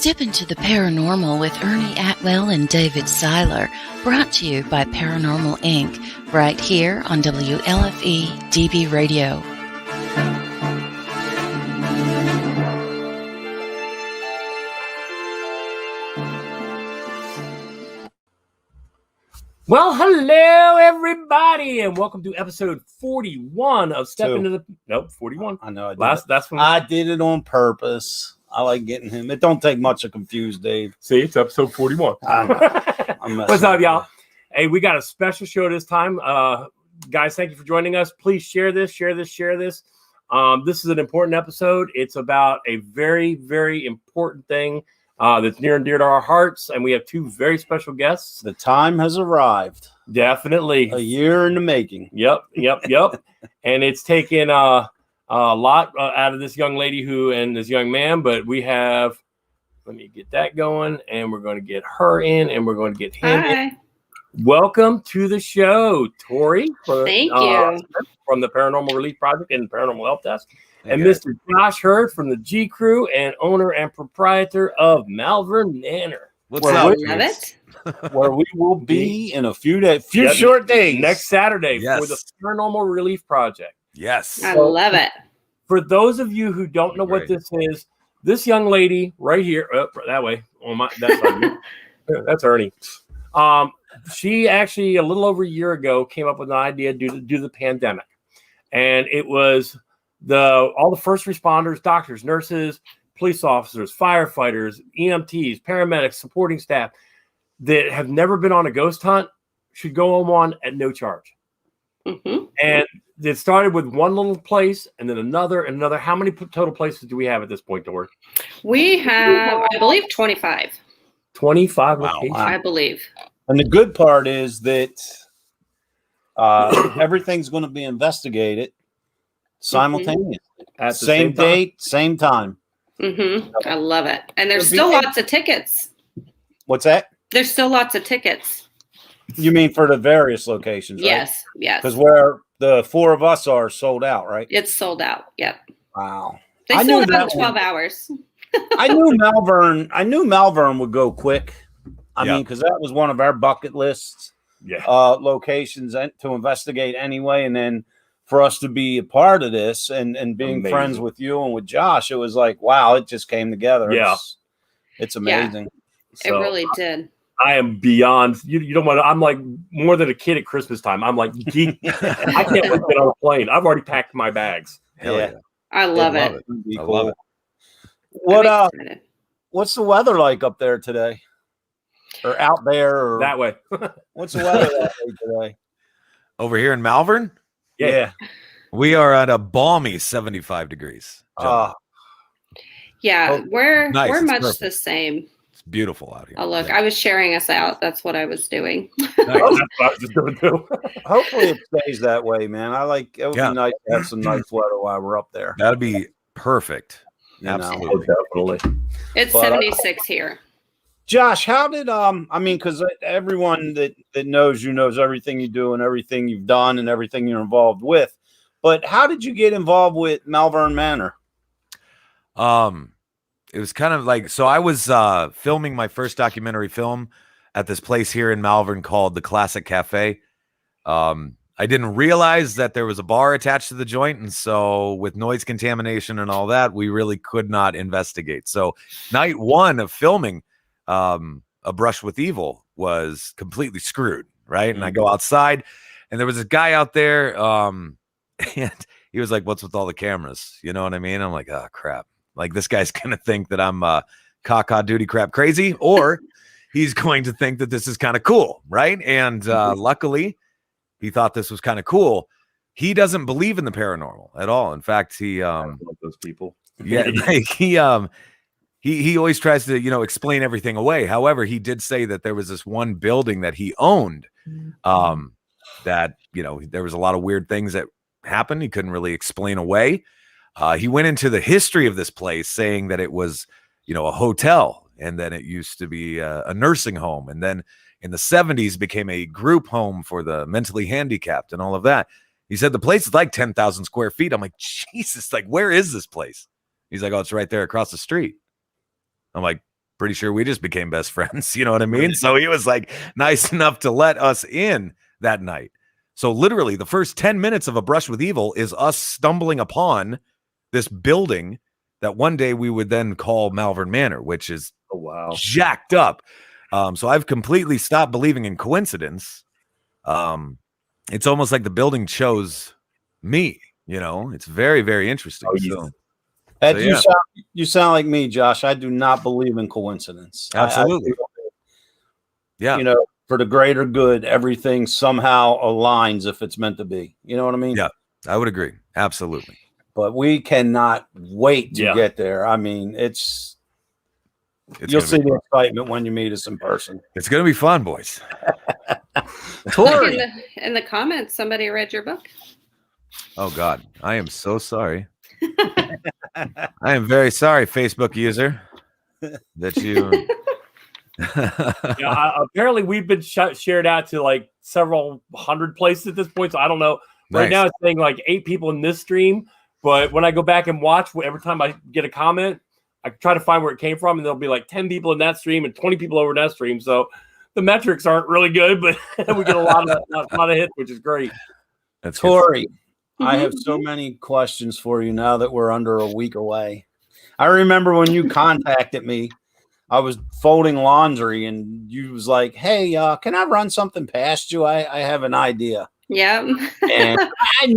Step into the paranormal with Ernie Atwell and David Seiler, brought to you by Paranormal Inc., right here on WLFE DB Radio. Well, hello, everybody, and welcome to episode 41 of Step Into the... Nope, 41. I know. That's when I did it on purpose. I like getting him. It don't take much to confuse Dave. See, it's episode 41. What's up, y'all? Hey, we got a special show this time. Guys, thank you for joining us. Please share this. This is an important episode. It's about a very, very important thing that's near and dear to our hearts, and we have two very special guests. The time has arrived. Definitely. A year in the making. Yep. And it's taken a lot out of this young lady and this young man, but we have, let me get that going, and we're going to get her in, and we're going to get him in. Welcome to the show, Tory. Thank you. From the Paranormal Relief Project and Paranormal Helpdesk. And Mr. Josh Hurd from the G Crew and owner and proprietor of Malvern Manor. What's up? Love it. Where we will be in a few short days. Next Saturday for the Paranormal Relief Project. Yes. I love it. For those of you who don't know what this is, this young lady right here, that way. Oh that's Ernie. She actually, a little over a year ago, came up with an idea due to the pandemic. And it was all the first responders, doctors, nurses, police officers, firefighters, EMTs, paramedics, supporting staff that have never been on a ghost hunt should go on one at no charge. Mm-hmm. And it started with one little place and then another and another. How many total places do we have at this point, Dory? We have, I believe, 25. 25 locations. I believe. And the good part is that everything's going to be investigated simultaneously. At the same date, same time. Mm-hmm. I love it. And there's still lots of tickets. What's that? There's still lots of tickets. You mean for the various locations, right? Yes. Because where the four of us are sold out, right? It's sold out. Yep. Wow. They sold out in 12 hours. I knew Malvern would go quick. I mean, because that was one of our bucket lists locations to investigate anyway. And then for us to be a part of this and being friends with you and with Josh, it was like, wow, it just came together. Yeah. It's amazing. Yeah, it really did. I am beyond, you don't want to, I'm like more than a kid at Christmas time. I'm like, geek. I can't wait to get on a plane. I've already packed my bags. Hell yeah. I love it. I love it. What's the weather like up there today? Or out there? Or that way. What's the weather like today? Over here in Malvern? Yeah. We are at a balmy 75 degrees. Yeah, we're nice. much Perfect. the same. It's beautiful out here. Oh, look, I was sharing us out. That's what I was doing. Nice. That's what I was just going to do. Hopefully it stays that way, man. It would be nice to have some nice weather while we're up there. That'd be perfect. Absolutely. Definitely. It's 76 here. Josh, how did because everyone that knows you knows everything you do and everything you've done and everything you're involved with. But how did you get involved with Malvern Manor? It was kind of like, so I was filming my first documentary film at this place here in Malvern called the Classic Cafe. I didn't realize that there was a bar attached to the joint, and so with noise contamination and all that, we really could not investigate. So night one of filming A Brush with Evil was completely screwed, right? Mm-hmm. And I go outside, and there was a guy out there, and he was like, "What's with all the cameras?" You know what I mean? I'm like, "Oh crap!" Like this guy's gonna think that I'm caca duty crap crazy, or he's going to think that this is kind of cool, right? And luckily, he thought this was kind of cool. He doesn't believe in the paranormal at all. In fact, he I love those people. Yeah, like he always tries to explain everything away. However, he did say that there was this one building that he owned, that there was a lot of weird things that happened. He couldn't really explain away. He went into the history of this place, saying that it was a hotel, and then it used to be a nursing home, and then in the 70s became a group home for the mentally handicapped and all of that. He said the place is like 10,000 square feet. I'm like, Jesus, like, where is this place? He's like, oh, it's right there across the street. I'm like, pretty sure we just became best friends. You know what I mean? So he was like nice enough to let us in that night. So literally the first 10 minutes of A Brush with Evil is us stumbling upon this building that one day we would then call Malvern Manor, which is jacked up. So I've completely stopped believing in coincidence. It's almost like the building chose me, you know. It's very, very interesting. Ed, you sound like me, Josh. I do not believe in coincidence. Absolutely. You know, for the greater good, everything somehow aligns if it's meant to be. You know what I mean? Yeah, I would agree. Absolutely. But we cannot wait to get there. I mean, you'll see the excitement when you meet us in person. It's going to be fun, boys. Tory. In the comments, somebody read your book. Oh, God. I am so sorry. I am very sorry, Facebook user, that you... Apparently we've been shared out to like several hundred places at this point, so I don't know. Right now it's saying like 8 people in this stream, but when I go back and watch, every time I get a comment, I try to find where it came from, and there'll be like 10 people in that stream and 20 people over in that stream. So the metrics aren't really good, but we get a lot of hits, which is great. That's Tory. I have so many questions for you now that we're under a week away. I remember when you contacted me, I was folding laundry and you was like, hey, can I run something past you? I have an idea. Yeah. And I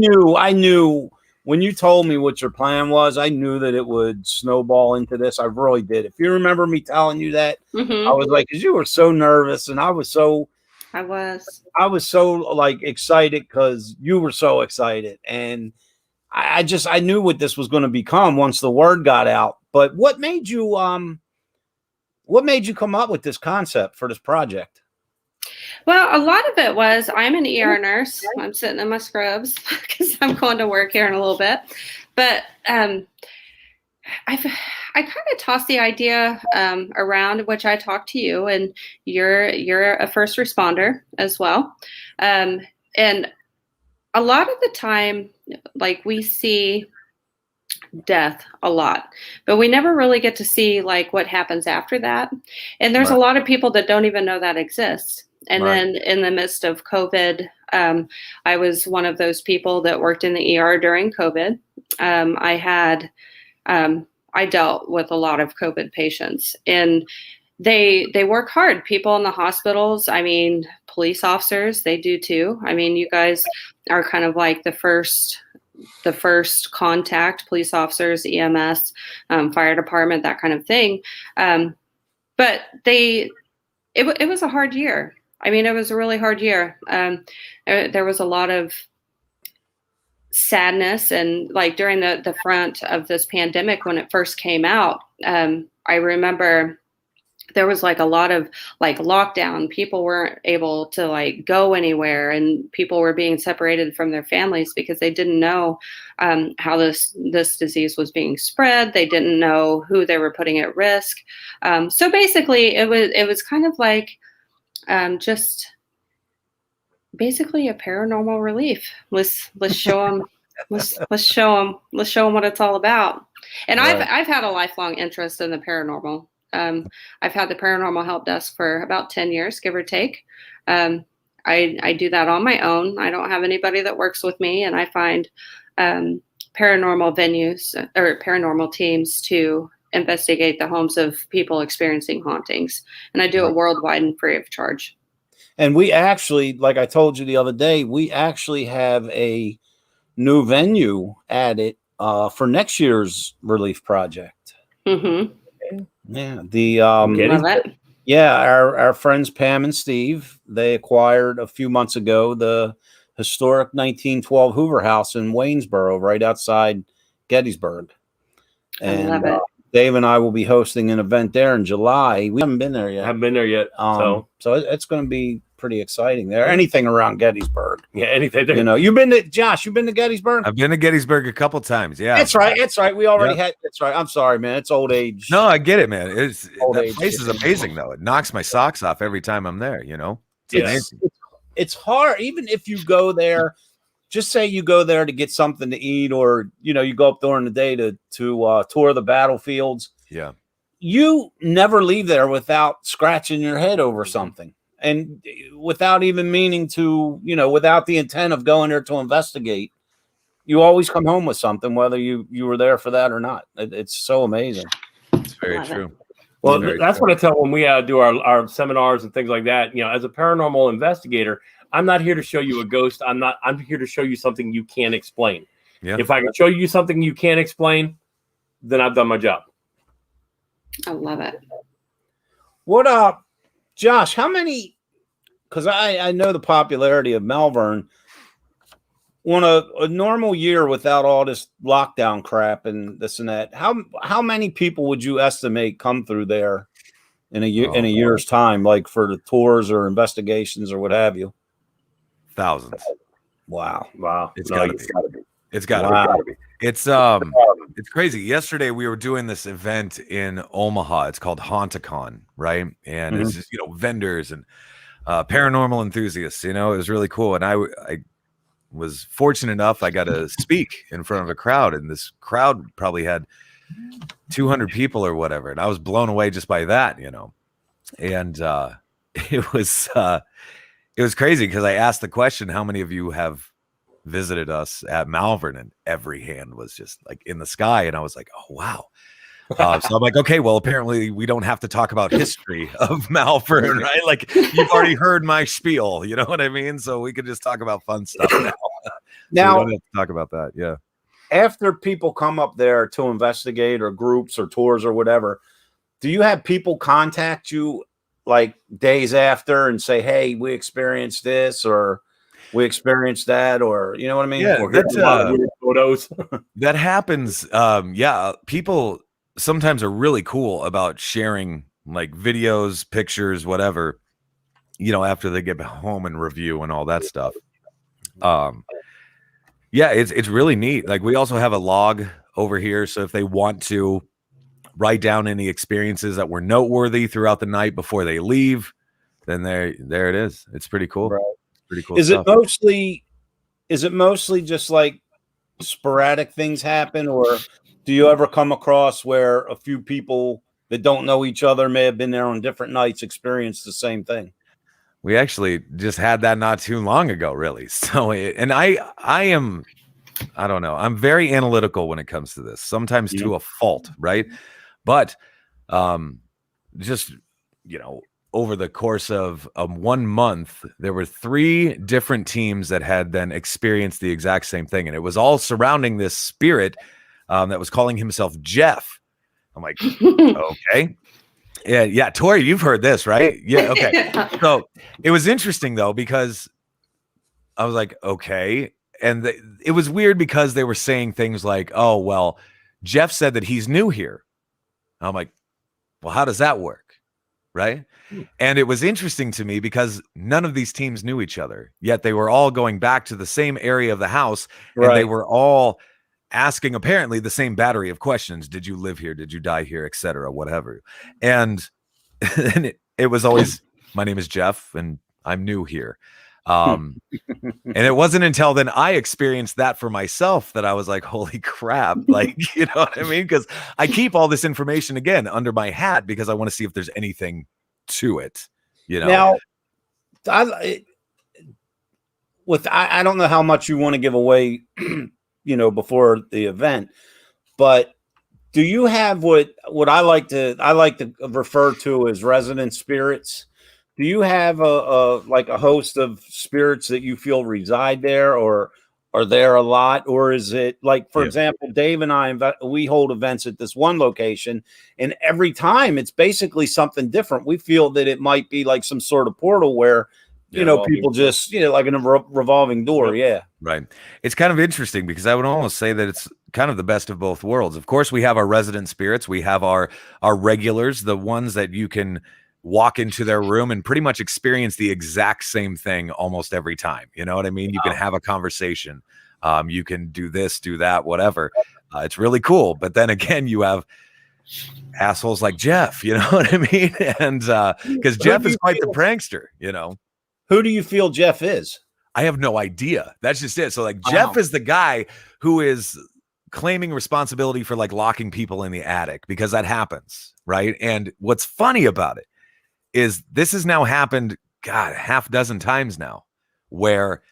knew when you told me what your plan was, I knew that it would snowball into this. I really did. If you remember me telling you that, I was like, because you were so nervous and I was so like excited because you were so excited. And I knew what this was going to become once the word got out. But what made you come up with this concept for this project? Well, a lot of it was I'm an ER nurse. I'm sitting in my scrubs because I'm going to work here in a little bit. But I kind of tossed the idea around, which I talked to you, and you're a first responder as well. And a lot of the time, like, we see death a lot, but we never really get to see like what happens after that. And there's a lot of people that don't even know that exists. And then in the midst of COVID, I was one of those people that worked in the ER during COVID. I dealt with a lot of COVID patients, and they work hard. People in the hospitals, I mean, police officers, they do too. I mean, you guys are kind of like the first contact, police officers, EMS, fire department, that kind of thing. But it was a hard year. I mean, it was a really hard year. There was a lot of sadness, and like during the front of this pandemic, when it first came out, I remember there was like a lot of like lockdown. People weren't able to like go anywhere, and people were being separated from their families because they didn't know how this disease was being spread. They didn't know who they were putting at risk. So basically it was kind of like just basically a paranormal relief. Let's show them let's show them what it's all about. And I've had a lifelong interest in the paranormal. I've had the Paranormal Helpdesk for about 10 years, give or take. I do that on my own. I don't have anybody that works with me, and I find paranormal venues or paranormal teams to investigate the homes of people experiencing hauntings. And I do it worldwide and free of charge. And we actually, like I told you the other day, we actually have a new venue added for next year's relief project. Mm-hmm. Yeah, our friends Pam and Steve, they acquired a few months ago the historic 1912 Hoover House in Waynesboro, right outside Gettysburg. And Dave and I will be hosting an event there in July. We haven't been there yet. So it's going to be pretty exciting there. Anything around Gettysburg. Yeah, anything there. You know, you've been to Gettysburg? I've been to Gettysburg a couple times. Yeah. That's right. We already had. That's right. I'm sorry, man. It's old age. No, I get it, man. That place is amazing, though. It knocks my socks off every time I'm there, you know? It's hard. Even if you go there, just say you go there to get something to eat, or, you know, you go up during the day to tour the battlefields. Yeah. you never leave there without scratching your head over something, and without even meaning to, without the intent of going there to investigate. You always come home with something, whether you were there for that or not. It's so amazing. It's very true. Well, that's what I tell when we do our seminars and things like that. As a paranormal investigator, I'm not here to show you a ghost. I'm here to show you something you can't explain. Yeah. If I can show you something you can't explain, then I've done my job. I love it. What Josh, how many, because I know the popularity of Malvern. On a normal year without all this lockdown crap and this and that, how many people would you estimate come through there in a year's time, like for the tours or investigations or what have you? Thousands. Wow. It's gotta be. It's crazy. Yesterday we were doing this event in Omaha. It's called Haunticon, right? And it's just, vendors and paranormal enthusiasts. It was really cool. And I was fortunate enough, I got to speak in front of a crowd, and this crowd probably had 200 people or whatever, and I was blown away just by that, and it was crazy because I asked the question, how many of you have visited us at Malvern, and every hand was just like in the sky, and I was like, oh wow. So I'm like, okay, well, apparently we don't have to talk about history of Malvern, right? Like, you've already heard my spiel, you know what I mean? So we could just talk about fun stuff now. Now, we don't have to talk about that. Yeah. After people come up there to investigate, or groups or tours or whatever, do you have people contact you like days after and say, hey, we experienced this, or we experienced that, or you know what I mean? Yeah, that's weird photos. That happens. People sometimes are really cool about sharing like videos, pictures, whatever, after they get home and review and all that stuff. It's really neat. Like, we also have a log over here, so if they want to write down any experiences that were noteworthy throughout the night before they leave, then there it is. It's pretty cool. Right. Pretty cool. Is it mostly just like sporadic things happen, or do you ever come across where a few people that don't know each other may have been there on different nights experience the same thing? We actually just had that not too long ago, really. So, I don't know. I'm very analytical when it comes to this, sometimes to a fault, right? But just, over the course of 1 month, there were 3 different teams that had then experienced the exact same thing. And it was all surrounding this spirit that was calling himself Jeff. I'm like, okay. Yeah, Tory, you've heard this, right? Yeah, okay. So it was interesting, though, because I was like, okay. And it was weird because they were saying things like, oh, well, Jeff said that he's new here. I'm like, well, how does that work? Right? And it was interesting to me because none of these teams knew each other, yet they were all going back to the same area of the house, and they were all asking apparently the same battery of questions. Did you live here? Did you die here? Etc. Whatever. And it was always, my name is Jeff and I'm new here. And it wasn't until then I experienced that for myself that I was like, holy crap. Like, you know what I mean? Because I keep all this information again under my hat because I want to see if there's anything to it, Now, I don't know how much you want to give away, before the event, but do you have what I like to refer to as resident spirits? Do you have a host of spirits that you feel reside there, or are there a lot, or is it like, for example, Dave and I, we hold events at this one location, and every time it's basically something different. We feel that it might be like some sort of portal where, people just, like in a revolving door. Yeah. Right. It's kind of interesting because I would almost say that it's kind of the best of both worlds. Of course, we have our resident spirits. We have our regulars, the ones that you can walk into their room and pretty much experience the exact same thing almost every time. You know what I mean? You can have a conversation. You can do this, do that, whatever. It's really cool. But then again, you have assholes like Jeff, you know what I mean? And because Jeff is quite the prankster, Who do you feel Jeff is? I have no idea. That's just it. So like Jeff is the guy who is claiming responsibility for like locking people in the attic because that happens, right? And what's funny about it is this has now happened, God, half dozen times now, where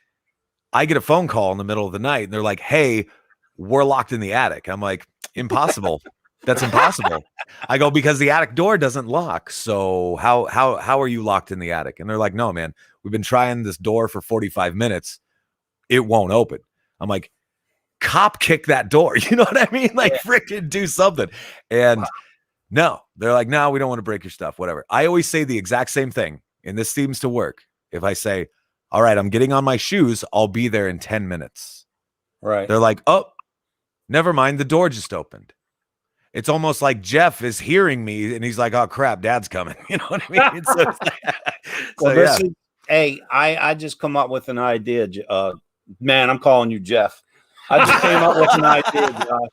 I get a phone call in the middle of the night and they're like, "Hey, we're locked in the attic." I'm like, "Impossible. That's impossible." I go, "Because the attic door doesn't lock. So how are you locked in the attic?" And they're like, "No, man, we've been trying this door for 45 minutes. It won't open." I'm like, "Cop kick that door." You know what I mean? Like, freaking do something. And no, they're like, "No, we don't want to break your stuff, whatever." I always say the exact same thing, and this seems to work. If I say, "All right, I'm getting on my shoes, I'll be there in 10 minutes. Right. They're like, "Oh, never mind. The door just opened." It's almost like Jeff is hearing me and he's like, "Oh crap, Dad's coming." You know what I mean? Hey, I just come up with an idea. Man, I'm calling you Jeff. I just came up with an idea, Josh.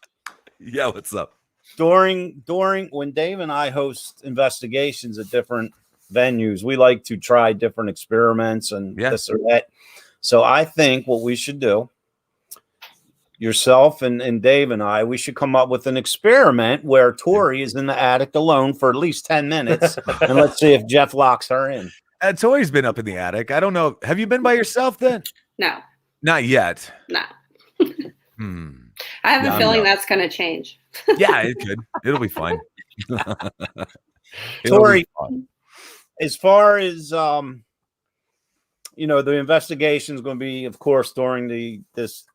Yeah, what's up? During when Dave and I host investigations at different venues, we like to try different experiments and this or that. So I think what we should do, yourself and Dave and I, we should come up with an experiment where Tory is in the attic alone for at least 10 minutes. And let's see if Jeff locks her in. Tory's been up in the attic. I don't know. Have you been by yourself then? No. Not yet. No. I have a feeling that's going to change. Yeah, it could. It'll be fine. Tory, as far as the investigation is going to be, of course, during this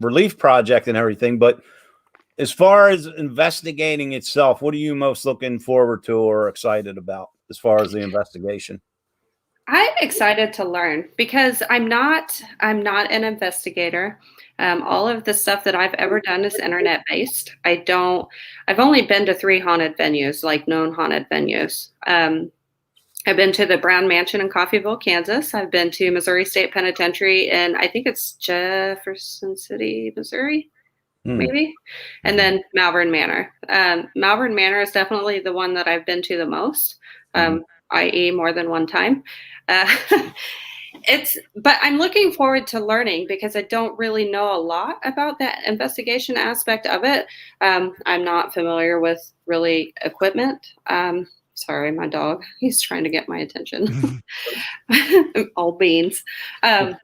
relief project and everything, but as far as investigating itself, what are you most looking forward to or excited about as far as the investigation? I'm excited to learn because I'm not an investigator. All of the stuff that I've ever done is internet based. I've only been to 3 haunted venues, like known haunted venues. I've been to the Brown Mansion in Coffeyville, Kansas. I've been to Missouri State Penitentiary in, I think it's Jefferson City, Missouri, maybe. And then Malvern Manor. Malvern Manor is definitely the one that I've been to the most, i.e. more than one time. But I'm looking forward to learning because I don't really know a lot about that investigation aspect of it. I'm not familiar with really equipment. Sorry, my dog. He's trying to get my attention. All beans. But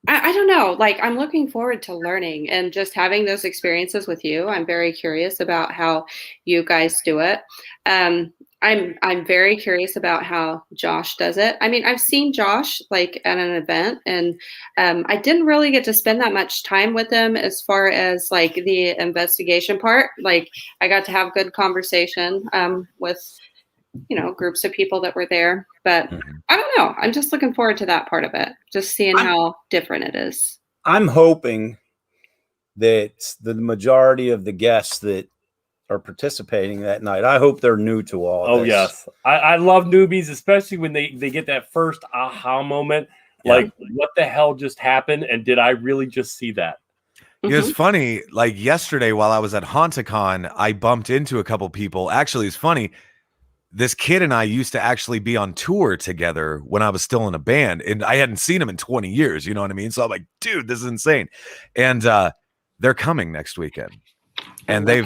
I don't know. Like, I'm looking forward to learning and just having those experiences with you. I'm very curious about how you guys do it. I'm very curious about how Josh does it. I mean, I've seen Josh like at an event, and I didn't really get to spend that much time with him as far as like the investigation part. Like, I got to have good conversation with groups of people that were there. But I don't know. I'm just looking forward to that part of it. Just seeing how different it is. I'm hoping that the majority of the guests that are participating that night, I hope they're new to all this. Oh, yes. I love newbies, especially when they get that first aha moment. Like, what the hell just happened? And did I really just see that? It was funny. Like yesterday while I was at Haunticon, I bumped into a couple people. Actually, it's funny. This kid and I used to actually be on tour together when I was still in a band, and I hadn't seen him in 20 years. You know what I mean? So I'm like, dude, this is insane. And they're coming next weekend. And they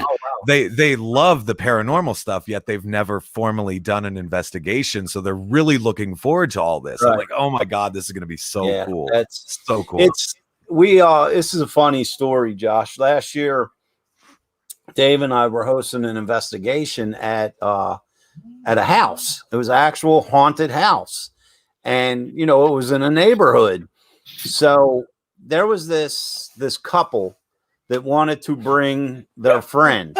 love the paranormal stuff, yet they've never formally done an investigation. So they're really looking forward to all this. Right. I'm like, oh my God, this is going to be so cool. That's so cool. This is a funny story, Josh. Last year, Dave and I were hosting an investigation at a house. It was an actual haunted house. And, it was in a neighborhood. So there was this couple that wanted to bring their friend,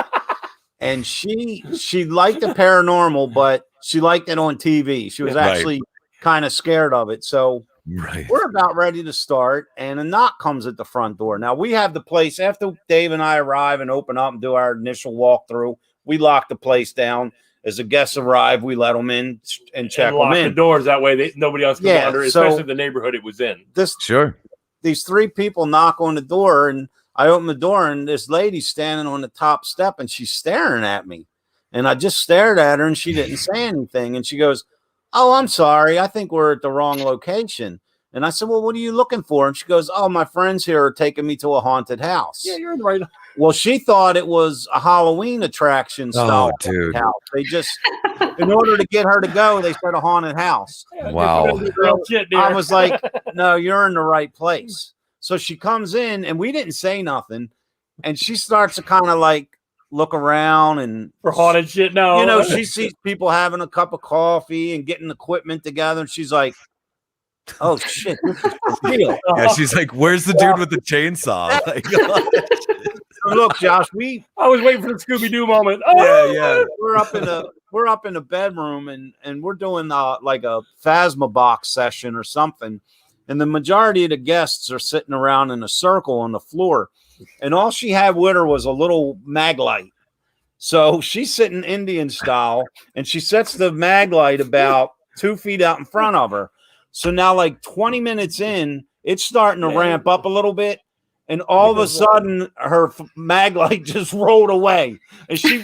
and she liked the paranormal, but she liked it on TV. She was actually kind of scared of it. So we're about ready to start, and a knock comes at the front door. Now we have the place after Dave and I arrive and open up and do our initial walkthrough. We lock the place down. As the guests arrive, we let them in and check them in. The doors that way nobody else can wander, especially the neighborhood it was in. These 3 people knock on the door, and I open the door, and this lady's standing on the top step, and she's staring at me. And I just stared at her, and she didn't say anything. And she goes, "Oh, I'm sorry. I think we're at the wrong location." And I said, well, what are you looking for? And she goes, oh, my friends here are taking me to a haunted house. Yeah, you're in the right. Well, she thought it was a Halloween attraction style dude. house. They just, in order to get her to go, they said a haunted house. Wow. I was like, no, you're in the right place. So she comes in and we didn't say nothing. And she starts to kind of like look around and for haunted shit. No, you know, she sees people having a cup of coffee and getting equipment together. And she's like, oh shit, this is real. Yeah, she's like, where's the dude with the chainsaw? Like, look, Josh, I was waiting for the Scooby-Doo moment. Oh! Yeah. We're up in a bedroom and we're doing like a Phasma box session or something. And the majority of the guests are sitting around in a circle on the floor. And all she had with her was a little mag light. So she's sitting Indian style and she sets the mag light about 2 feet out in front of her. So now, like 20 minutes in, it's starting to ramp up a little bit. And all of a sudden, her mag light just rolled away. And she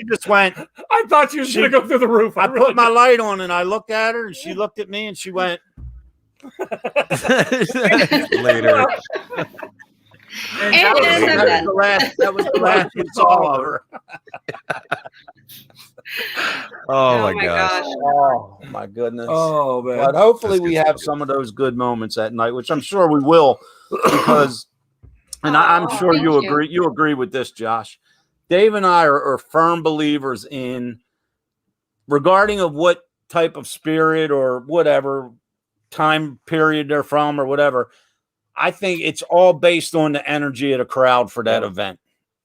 just went. I thought she was going to go through the roof. I put my light on and I looked at her and she looked at me and she went. Later. And that was the last we saw of her. Oh my gosh. Oh my goodness. Oh man. But hopefully we have some of those good moments at night, which I'm sure we will, because and I'm sure you agree with this, Josh. Dave and I are firm believers in, regarding of what type of spirit or whatever time period they're from or whatever. I think it's all based on the energy of the crowd for that event.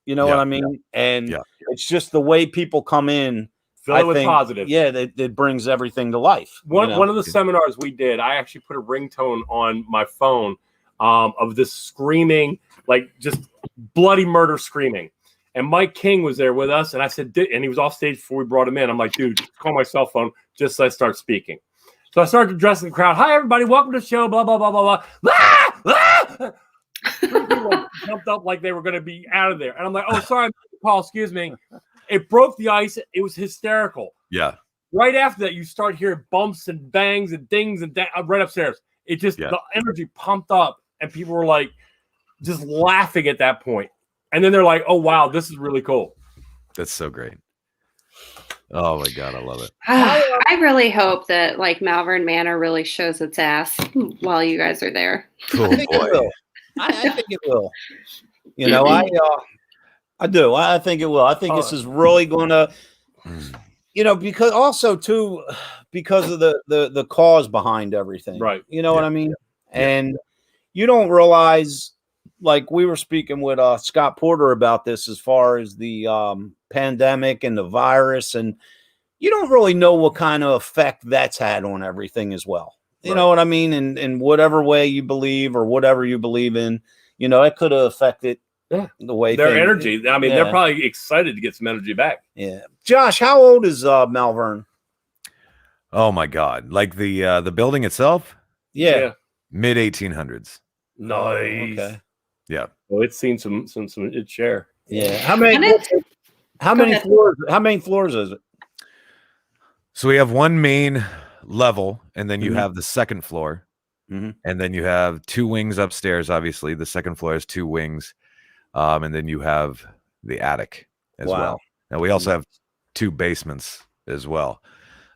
You know what I mean? And it's just the way people come in. Fill it with positive. Yeah, that brings everything to life. One of the seminars we did, I actually put a ringtone on my phone of this screaming, like just bloody murder screaming. And Mike King was there with us. And I said, and he was off stage before we brought him in. I'm like, dude, call my cell phone just so I start speaking. So I started addressing the crowd. Hi, everybody. Welcome to the show. Blah, blah, blah, blah, blah. Ah! Ah! People jumped up like they were going to be out of there. And I'm like, oh, sorry, Paul, excuse me. It broke the ice. It was hysterical. Yeah. Right after that, you start hearing bumps and bangs and dings and right upstairs. It just, the energy pumped up and people were like just laughing at that point. And then they're like, oh, wow, this is really cool. That's so great. Oh my God, I love it. I really hope that like Malvern Manor really shows its ass while you guys are there. Oh, I think it will. I think it will. You know, I do. I think it will. I think this is really going to, you know, because also too, because of the cause behind everything. Right. You know what I mean? And you don't realize, like we were speaking with Scott Porter about this as far as the pandemic and the virus, and you don't really know what kind of effect that's had on everything as well. You know what I mean? And in whatever way you believe or whatever you believe in, you know, it could have affected the way their energy. I mean, they're probably excited to get some energy back. Yeah. Josh, how old is Malvern? Oh my God. Like the building itself? Yeah. Mid 1800s. Nice. Okay. Yeah. Well, it's seen some its share. Yeah. How many floors is it? So we have one main level, and then you have the second floor, and then you have 2 wings upstairs. Obviously, the second floor has 2 wings, and then you have the attic as well. Now we also have 2 basements as well.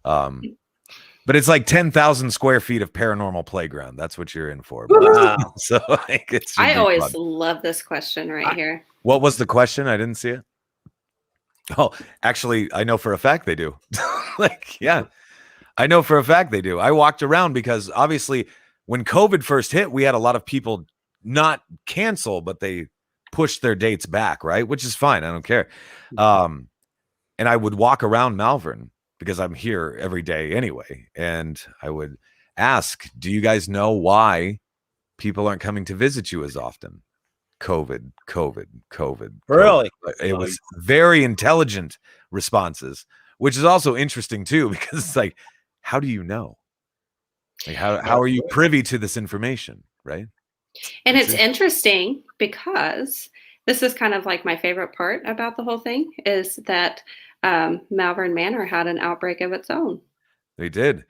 But it's like 10,000 square feet of paranormal playground. That's what you're in for. Wow. So like, I always love this question right here. What was the question? I didn't see it. Oh, actually, I know for a fact they do. Like, yeah, I know for a fact they do. I walked around because obviously when COVID first hit, we had a lot of people not cancel, but they pushed their dates back, right? Which is fine. I don't care. And I would walk around Malvern because I'm here every day anyway. And I would ask, do you guys know why people aren't coming to visit you as often? COVID. Really? It was very intelligent responses, which is also interesting too, because it's like, how do you know? Like, how are you privy to this information, right? And it's interesting because this is kind of like my favorite part about the whole thing is that Malvern Manor had an outbreak of its own. They did,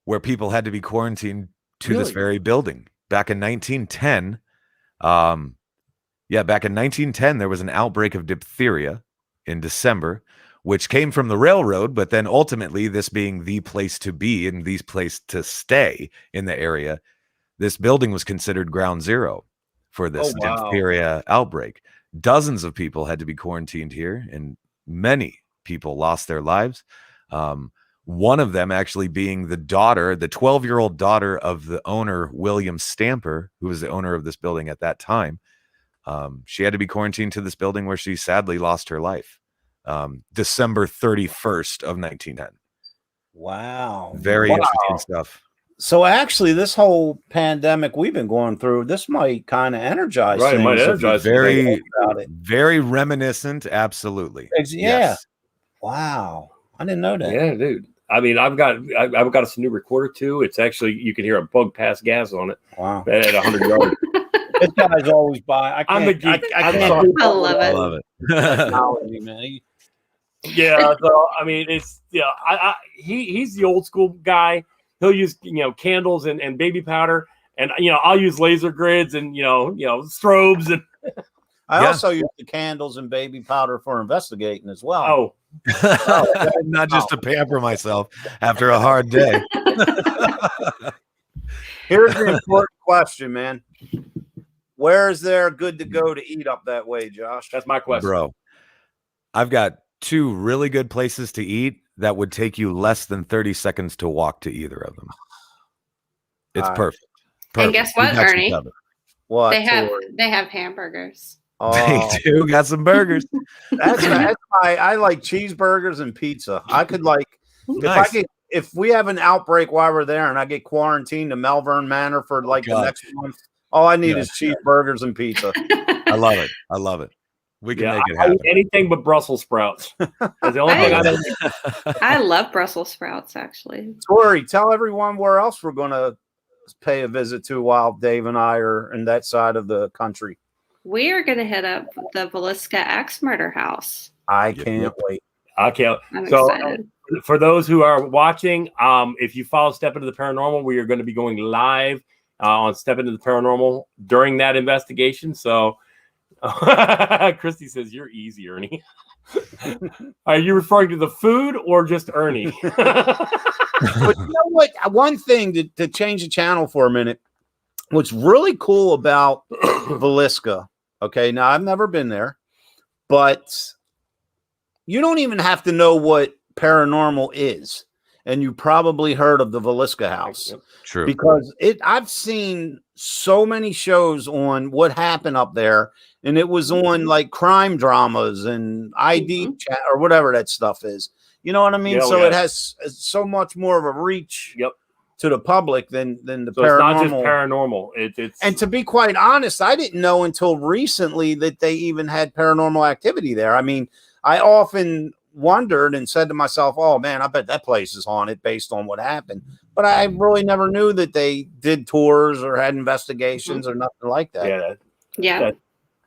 where people had to be quarantined to this very building. Back in 1910, back in 1910, there was an outbreak of diphtheria in December, which came from the railroad, but then ultimately, this being the place to be and the place to stay in the area, this building was considered ground zero for this diphtheria outbreak. Dozens of people had to be quarantined here, and many people lost their lives. One of them actually being the 12-year-old daughter of the owner, William Stamper, who was the owner of this building at that time. She had to be quarantined to this building where she sadly lost her life. December 31st of 1910. Wow. Very interesting stuff. So actually, this whole pandemic we've been going through, this might kind of energize things. It might energize very reminiscent. Absolutely. Yes. Wow. I didn't know that. Yeah, dude. I mean, I've got a new recorder too. It's actually, you can hear a bug pass gas on it. Wow. At 100 yards. This guy's always by. I'm the geek. I love it. I love it. Technology, man. Yeah. So I mean, it's he's the old school guy. He'll use candles and baby powder, and I'll use laser grids and strobes and. I also use the candles and baby powder for investigating as well. Not just to pamper myself after a hard day. Here's the important question, man. Where is there good to go to eat up that way, Josh? That's my question. Bro, I've got 2 really good places to eat that would take you less than 30 seconds to walk to either of them. It's perfect. And guess what, Ernie? What? They have hamburgers. Oh, they do got some burgers. That's I like cheeseburgers and pizza. I could if we have an outbreak while we're there and I get quarantined to Malvern Manor for the next month, all I need is cheeseburgers and pizza. I love it. We can make it happen. I eat anything but Brussels sprouts. That's the only thing I don't eat. I love Brussels sprouts, actually. Tory, tell everyone where else we're going to pay a visit to while Dave and I are in that side of the country. We are going to hit up the Villisca Axe Murder House. I can't wait. I can't. I'm excited. For those who are watching, if you follow Step Into the Paranormal, we are going to be going live on Step Into the Paranormal during that investigation. So Christy says, you're easy, Ernie. Are you referring to the food or just Ernie? But you know what? One thing to change the channel for a minute. What's really cool about Villisca, okay, now I've never been there, but you don't even have to know what paranormal is. And you probably heard of the Villisca House. True. Because I've seen so many shows on what happened up there, and it was on like crime dramas and ID chat or whatever that stuff is. You know what I mean? It has so much more of a reach. To the public than the paranormal. It's not just paranormal. It's and to be quite honest, I didn't know until recently that they even had paranormal activity there. I mean, I often wondered and said to myself, "Oh man, I bet that place is haunted based on what happened." But I really never knew that they did tours or had investigations or nothing like that. Yeah.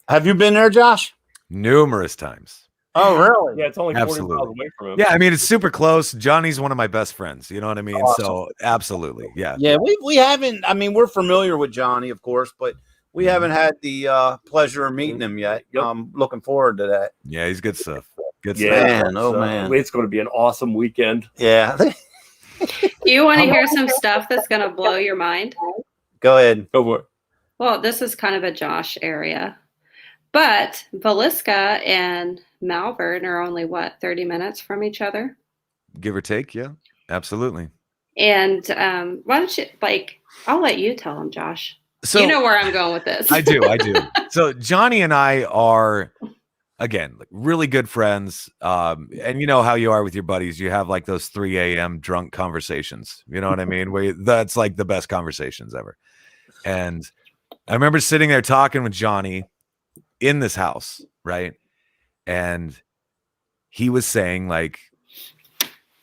Have you been there, Josh? Numerous times. Oh, really? Yeah, it's only 40 miles away from him. Yeah, I mean, it's super close. Johnny's one of my best friends. You know what I mean? Awesome. So, absolutely. Yeah. Yeah, we haven't. I mean, we're familiar with Johnny, of course, but we haven't had the pleasure of meeting him yet. I'm looking forward to that. Yeah, he's good stuff. Good stuff. Man, man. It's going to be an awesome weekend. Yeah. Do you want to hear some stuff that's going to blow your mind? Go ahead. Go for it. Well, this is kind of a Josh area. But Villisca and Malvern are only, 30 minutes from each other? Give or take, yeah. Absolutely. And why don't you, I'll let you tell them, Josh. So, you know where I'm going with this. I do. So Johnny and I are, again, really good friends. And you know how you are with your buddies. You have those 3 a.m. drunk conversations. You know what I mean? That's like the best conversations ever. And I remember sitting there talking with Johnny in this house, right? And he was saying,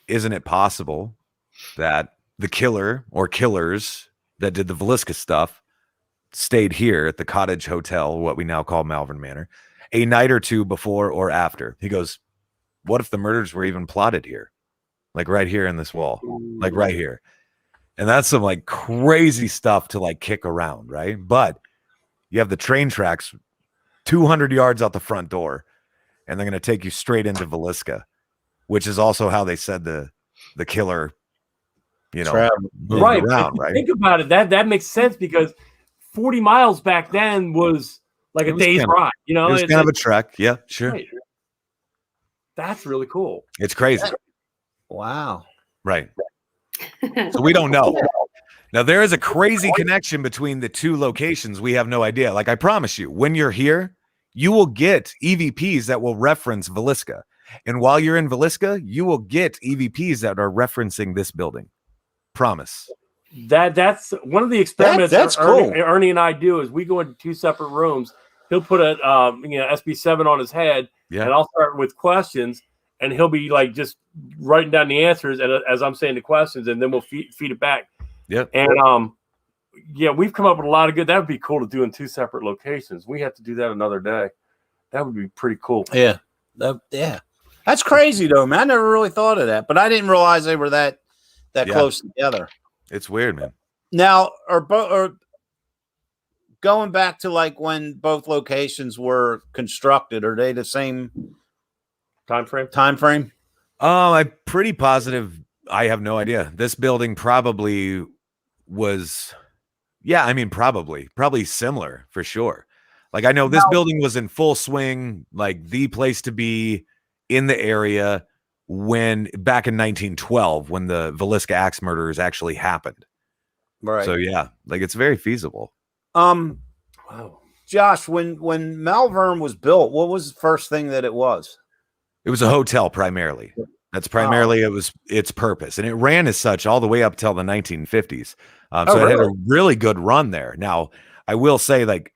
isn't it possible that the killer or killers that did the Villisca stuff stayed here at the Cottage Hotel, what we now call Malvern Manor, a night or two before or after? He goes, what if the murders were even plotted here? Right here in this wall, right here. And that's some like crazy stuff to like kick around, right? But you have the train tracks 200 yards out the front door, and they're going to take you straight into Villisca, which is also how they said the killer, moved around, right? Think about it. That makes sense because 40 miles back then was like a day's ride. It was kind of a trek. Yeah, sure. Right. That's really cool. It's crazy. Wow. Right. So we don't know. Now, there is a crazy connection between the two locations. We have no idea. Like I promise you, when you're here, you will get EVPs that will reference Villisca. And while you're in Villisca, you will get EVPs that are referencing this building. Promise. That's one of the experiments that's cool. Ernie and I do is we go into two separate rooms. He'll put a SB7 on his head, and I'll start with questions, and he'll be like just writing down the answers as I'm saying the questions, and then we'll feed it back. Yep. And we've come up with a lot of good. That would be cool to do in two separate locations. We have to do that another day. That would be pretty cool. Yeah. That's crazy though, man. I never really thought of that, but I didn't realize they were that close together. It's weird, man. Now, or going back to like when both locations were constructed, are they the same time frame? I'm pretty positive. I have no idea. This building probably was, probably similar for sure. Like I know this building was in full swing, like the place to be in the area back in 1912, when the Villisca axe murders actually happened. Right. So yeah, like it's very feasible. Wow. Josh, when Malvern was built, what was the first thing that it was? It was a hotel primarily. That's primarily it was its purpose, and it ran as such all the way up till the 1950s. So it had a really good run there. Now, I will say, like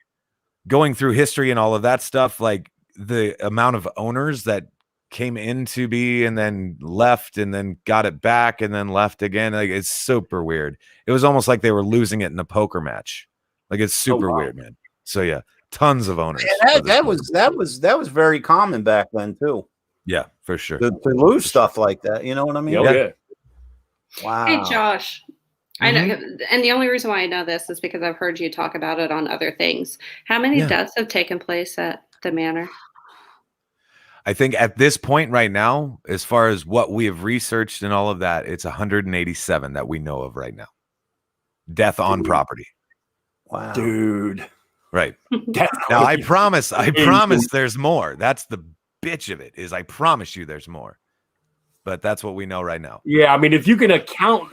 going through history and all of that stuff, like the amount of owners that came in to be and then left and then got it back and then left again, like it's super weird. It was almost like they were losing it in a poker match. Like it's super weird, man. So yeah, tons of owners. Yeah, that was very common back then too. Yeah, for sure. To lose stuff like that, you know what I mean? Yeah. Wow. Hey, Josh. I know, and the only reason why I know this is because I've heard you talk about it on other things. How many deaths have taken place at the Manor? I think at this point right now, as far as what we have researched and all of that, it's 187 that we know of right now. Death on property. Wow. Dude. Right. Now, I promise there's more. That's the bitch of it, is I promise you there's more. But that's what we know right now. Yeah, I mean, if you can account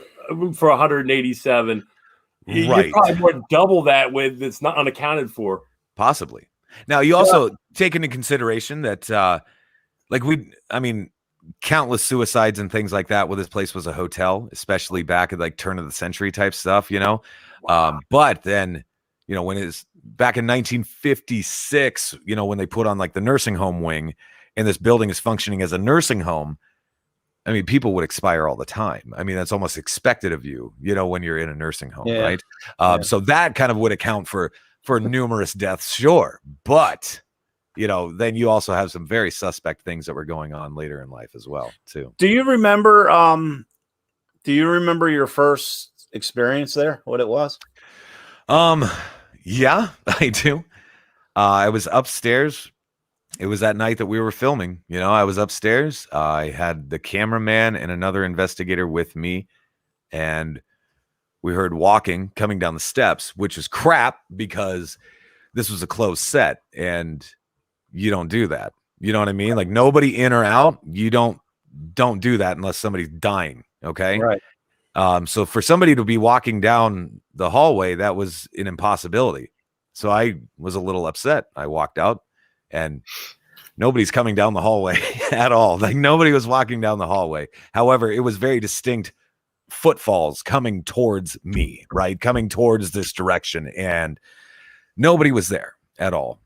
for 187, you probably more than double that with that's not unaccounted for. Possibly. Now, you also take into consideration that, countless suicides and things like that. Well, this place was a hotel, especially back at like turn of the century type stuff, But then, when it's back in 1956, when they put on like the nursing home wing and this building is functioning as a nursing home, I mean, people would expire all the time. I mean, that's almost expected of you, when you're in a nursing home, right? So that kind of would account for numerous deaths, sure. But, then you also have some very suspect things that were going on later in life as well, too. Do you remember your first experience there, what it was? Yeah, I do. I was upstairs. It was that night that we were filming. I was upstairs. I had the cameraman and another investigator with me, and we heard walking coming down the steps, which is crap because this was a closed set, and you don't do that. You know what I mean? Like nobody in or out. You don't do that unless somebody's dying. Okay. Right. So for somebody to be walking down the hallway, that was an impossibility. So I was a little upset. I walked out and nobody's coming down the hallway at all. Like nobody was walking down the hallway. However, it was very distinct footfalls coming towards me, right? Coming towards this direction, and nobody was there at all.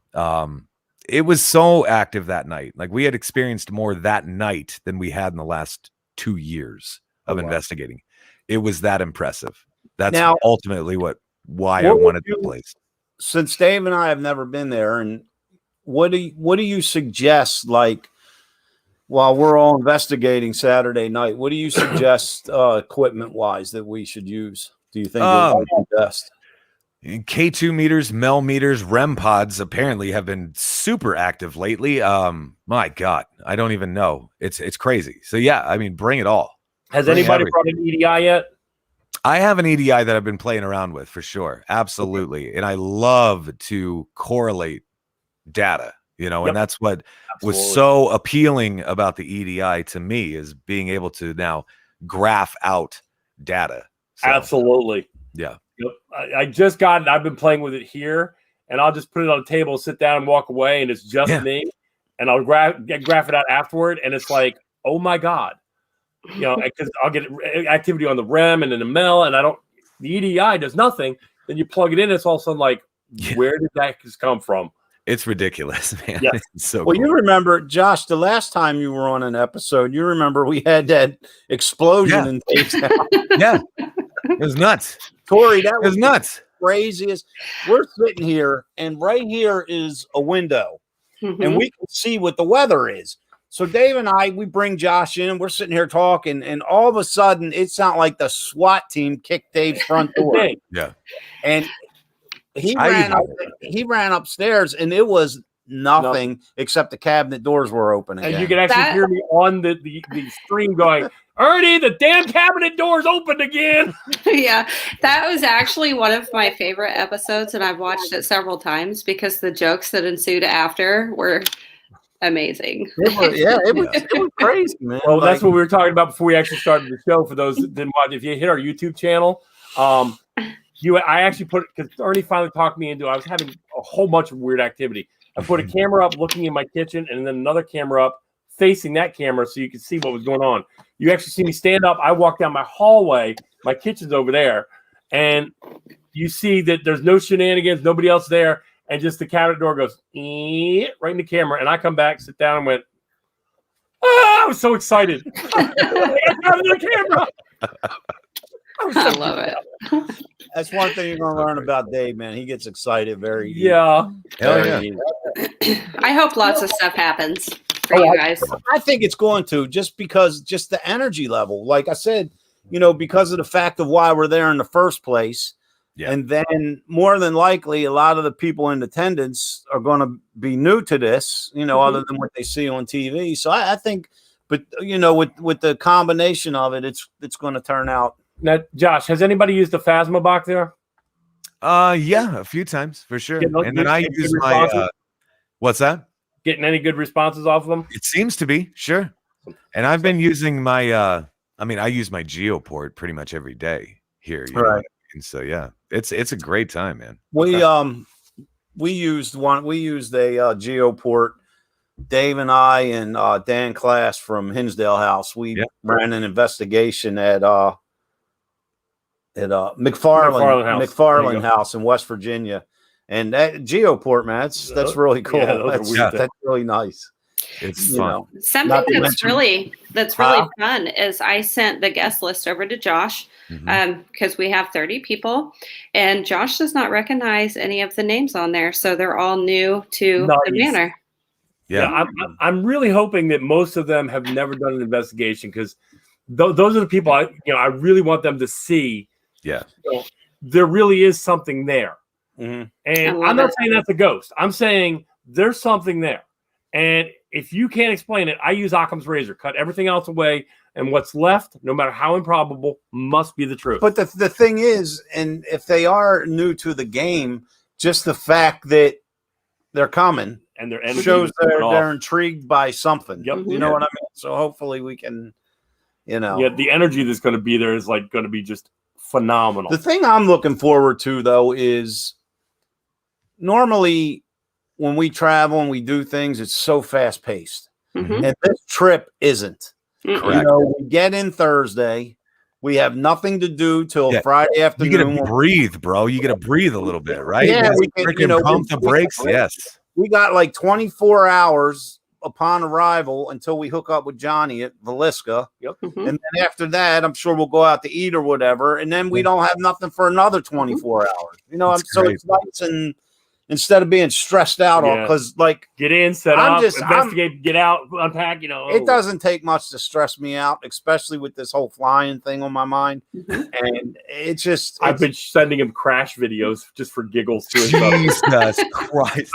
It was so active that night. Like we had experienced more that night than we had in the last 2 years of investigating. It was that impressive. That's ultimately why I wanted the place. Since Dave and I have never been there, and what do you suggest? Like, while we're all investigating Saturday night, what do you suggest equipment wise that we should use? Do you think would be best? K2 meters, Mel meters, REM pods apparently have been super active lately. My God, I don't even know. It's crazy. So yeah, I mean, bring it all. Has anybody brought an EDI yet? I have an EDI that I've been playing around with for sure. Absolutely. Okay. And I love to correlate data, and that's what was so appealing about the EDI to me, is being able to now graph out data. So, absolutely. Yeah. Yep. I just got it. I've been playing with it here, and I'll just put it on the table, sit down and walk away, and it's just me. And I'll graph it out afterward, and it's like, oh my God. Because I'll get activity on the REM and in the MEL, and the EDI does nothing. Then you plug it in, it's all of a sudden like, where did that just come from? It's ridiculous, man. Yeah. It's so well, cool. You remember, Josh, the last time you were on an episode, you remember we had that explosion in Takedown. Yeah. It was nuts. Tory, that was nuts. Craziest. We're sitting here, and right here is a window, and we can see what the weather is. So Dave and I, we bring Josh in, we're sitting here talking, and all of a sudden it sounded like the SWAT team kicked Dave's front door. Yeah. And he ran upstairs, and it was nothing except the cabinet doors were open again. And you can actually hear me on the stream going, Ernie, the damn cabinet door's opened again. Yeah, that was actually one of my favorite episodes, and I've watched it several times because the jokes that ensued after were amazing. It was crazy, man. Well, that's what we were talking about before we actually started the show. For those that didn't watch, if you hit our YouTube channel, I actually put it, because Ernie finally talked me into it. I was having a whole bunch of weird activity. I put a camera up looking in my kitchen, and then another camera up facing that camera so you could see what was going on. You actually see me stand up. I walk down my hallway. My kitchen's over there, and you see that there's no shenanigans, nobody else there. And just the cabinet door goes right in the camera. And I come back, sit down, and went, I was so excited. I got the camera. I love it. That's one thing you're going to learn about Dave, man. He gets excited very easy. Yeah. Hell yeah. I hope lots of stuff happens for you guys. I think it's going to, just the energy level. Like I said, because of the fact of why we're there in the first place. Yeah. And then more than likely, a lot of the people in attendance are going to be new to this, other than what they see on TV. So I think, but with the combination of it, it's going to turn out. Now, Josh, has anybody used the Phasma box there? Yeah, a few times for sure. And then I use my what's that? Getting any good responses off of them? It seems to be, sure. And I've been using my I use my Geoport pretty much every day here. Right. And so yeah, it's a great time, man. We used a Geoport. Dave and I and Dan Class from Hinsdale House. We ran an investigation at McFarland House in West Virginia, and that Geoport, man, that's really cool. Yeah, that's really nice. It's fun. Something that's really fun is I sent the guest list over to Josh because we have 30 people, and Josh does not recognize any of the names on there, so they're all new to the Manor. Yeah, I'm really hoping that most of them have never done an investigation, because those are the people I really want them to see. Yeah, there really is something there, and I'm not saying that's a ghost. I'm saying there's something there, and if you can't explain it, I use Occam's razor. Cut everything else away, and what's left, no matter how improbable, must be the truth. But the thing is, and if they are new to the game, just the fact that they're coming and their energy shows they're intrigued by something. Yep. You know what I mean? So hopefully we can, the energy that's going to be there is going to be just phenomenal. The thing I'm looking forward to, though, is normally when we travel and we do things, it's so fast paced, and this trip isn't. Correct. We get in Thursday, we have nothing to do till Friday afternoon. You get to breathe, bro. You get to breathe a little bit, right? Yeah, we can pump the brakes. Yes, we got like 24 hours upon arrival until we hook up with Johnny at Villisca. Yep. And then after that, I'm sure we'll go out to eat or whatever, and then we don't have nothing for another 24 hours. So it's nice and instead of being stressed out on, because like get in, set up, investigate, get out, unpack. You know, it doesn't take much to stress me out, especially with this whole flying thing on my mind. And it's just I've been sending him crash videos just for giggles too. Jesus Christ,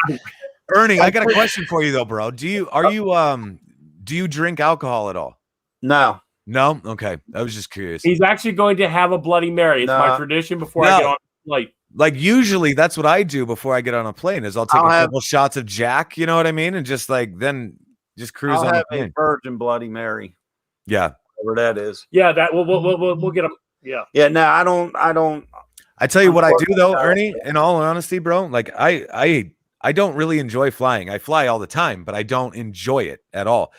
Ernie, I got a question for you though, bro. Do you drink alcohol at all? No. Okay, I was just curious. He's actually going to have a Bloody Mary. It's my tradition before I get on the flight. Like usually that's what I do before I get on a plane is I'll take a couple shots of Jack, you know what I mean? And just like then just cruise on the plane. A virgin Bloody Mary. Yeah. Whatever that is. Yeah, that we'll get them. Yeah. Yeah, no, I don't I tell you what I do though, Ernie, in all honesty, bro. Like I don't really enjoy flying. I fly all the time, but I don't enjoy it at all.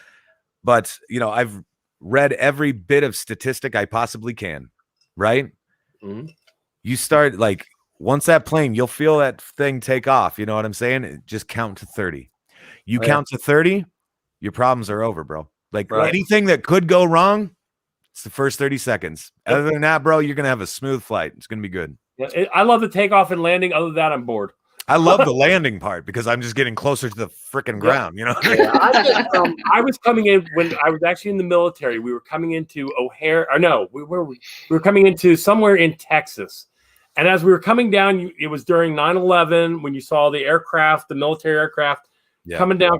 But you know, I've read every bit of statistic I possibly can, right? Mm-hmm. You start like once that plane, you'll feel that thing take off. You know what I'm saying? Just count to 30. You count to 30, your problems are over, bro. Like anything that could go wrong, it's the first 30 seconds. Other than that, bro, you're going to have a smooth flight. It's going to be good. Yeah, I love the takeoff and landing. Other than that, I'm bored. I love the landing part because I'm just getting closer to the freaking ground, you know? I was coming in when I was actually in the military. We were coming into O'Hare. Or no, we were coming into somewhere in Texas. And as we were coming down, it was during 9/11 when you saw the aircraft, the military aircraft coming down.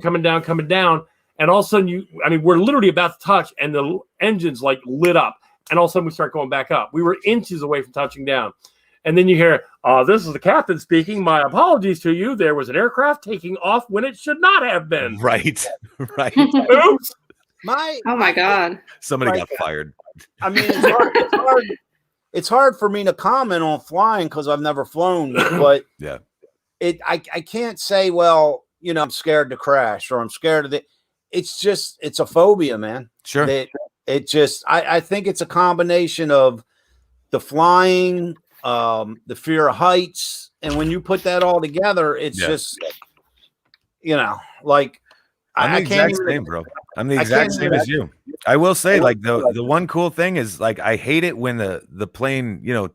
And all of a sudden, we're literally about to touch and the engines like lit up. And all of a sudden we start going back up. We were inches away from touching down. And then you hear, this is the captain speaking. My apologies to you. There was an aircraft taking off when it should not have been. Right. Oops. Oh my God. Somebody got fired. I mean, it's hard for me to comment on flying because I've never flown, but I can't say, well, you know, I'm scared to crash or I'm scared of it. It's a phobia, man. Sure. I think it's a combination of the flying, the fear of heights, and when you put that all together, it's just, you know, like I'm the exact same, bro. I'm the exact same as you. I will say, like the one cool thing is, like, I hate it when the plane, you know,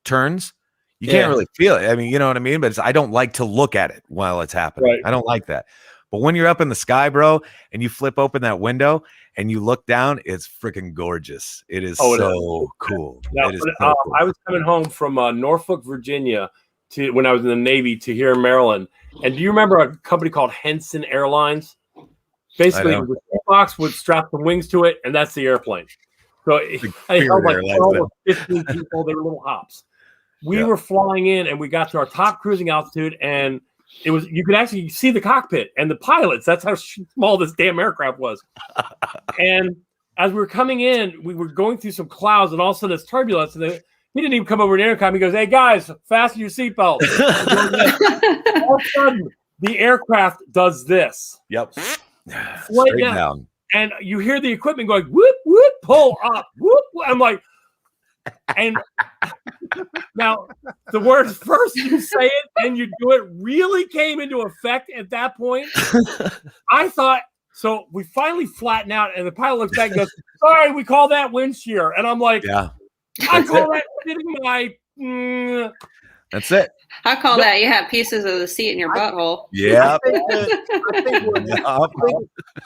turns. You can't really feel it. I mean, you know what I mean? But I don't like to look at it while it's happening. Right. I don't like that. But when you're up in the sky, bro, and you flip open that window and you look down, it's freaking gorgeous. It is so cool. Now, it is so cool. I was coming home from Norfolk, Virginia, when I was in the Navy to here in Maryland. And do you remember a company called Henson Airlines? Basically, it was a box would strap the wings to it, and that's the airplane. So it held like 12 or 15 people. They were little hops. We were flying in, and we got to our top cruising altitude, and you could actually see the cockpit and the pilots. That's how small this damn aircraft was. And as we were coming in, we were going through some clouds, and all of a sudden it's turbulence. And he didn't even come over an intercom. He goes, "Hey guys, fasten your seatbelts." All of a sudden, the aircraft does this. Yep. Straight down. And you hear the equipment going, whoop, whoop, pull up, whoop, whoop. I'm like, and now the words first you say it and you do it really came into effect at that point. I thought, so we finally flatten out and the pilot looks back and goes, "Sorry, we call that wind shear." And I'm like, I call that hitting my That's it. I call that you have pieces of the seat in your butthole. Yeah.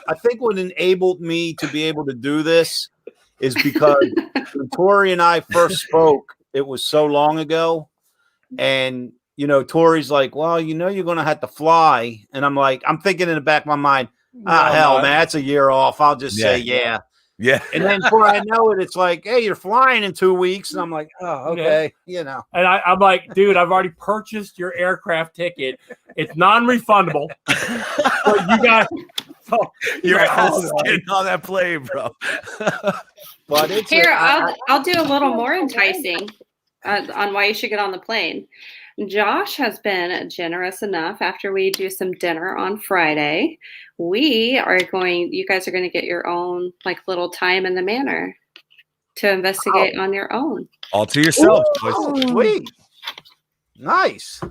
I think what enabled me to be able to do this is because when Tory and I first spoke, it was so long ago. And, you know, Tory's like, "Well, you know, you're going to have to fly." And I'm like, I'm thinking in the back of my mind, hell, man, that's a year off. I'll just say, yeah. And then before I know it, it's like, "Hey, you're flying in 2 weeks." And I'm like, "Oh, okay." You know. And I'm like, "Dude, I've already purchased your aircraft ticket. It's non-refundable." But you got your ass is getting on that plane, bro. But it's here, I'll do a little more enticing on why you should get on the plane. Josh has been generous enough after we do some dinner on Friday. You guys are going to get your own like little time in the Manor to investigate on your own. All to yourself. Oh, sweet. Nice.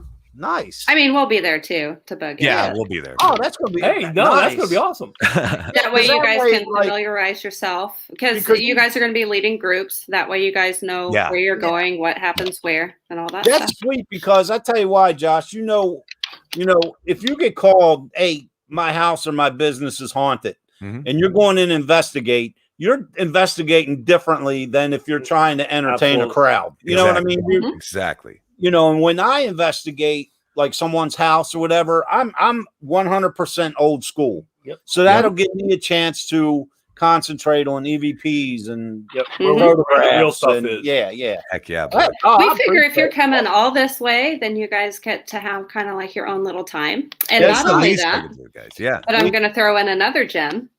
I mean, we'll be there too to bug you. Yeah, we'll be there. Oh, that's going to be that's going to be awesome. That way you guys can familiarize yourself because you guys are going to be leading groups. That way you guys know where you're going, what happens where, and all that stuff. That's sweet because I tell you why, Josh, you know, you know, if you get called, hey, my house or my business is haunted, and you're going in and investigate, you're investigating differently than if you're trying to entertain a crowd. You know what I mean? Exactly. You know, and when I investigate like someone's house or whatever, I'm 100% old school. Yep. So that'll give me a chance to concentrate on EVPs and real stuff is. Yeah. Heck yeah. We figure if you're coming all this way, then you guys get to have kind of like your own little time. And not only that, but I'm going to throw in another gem.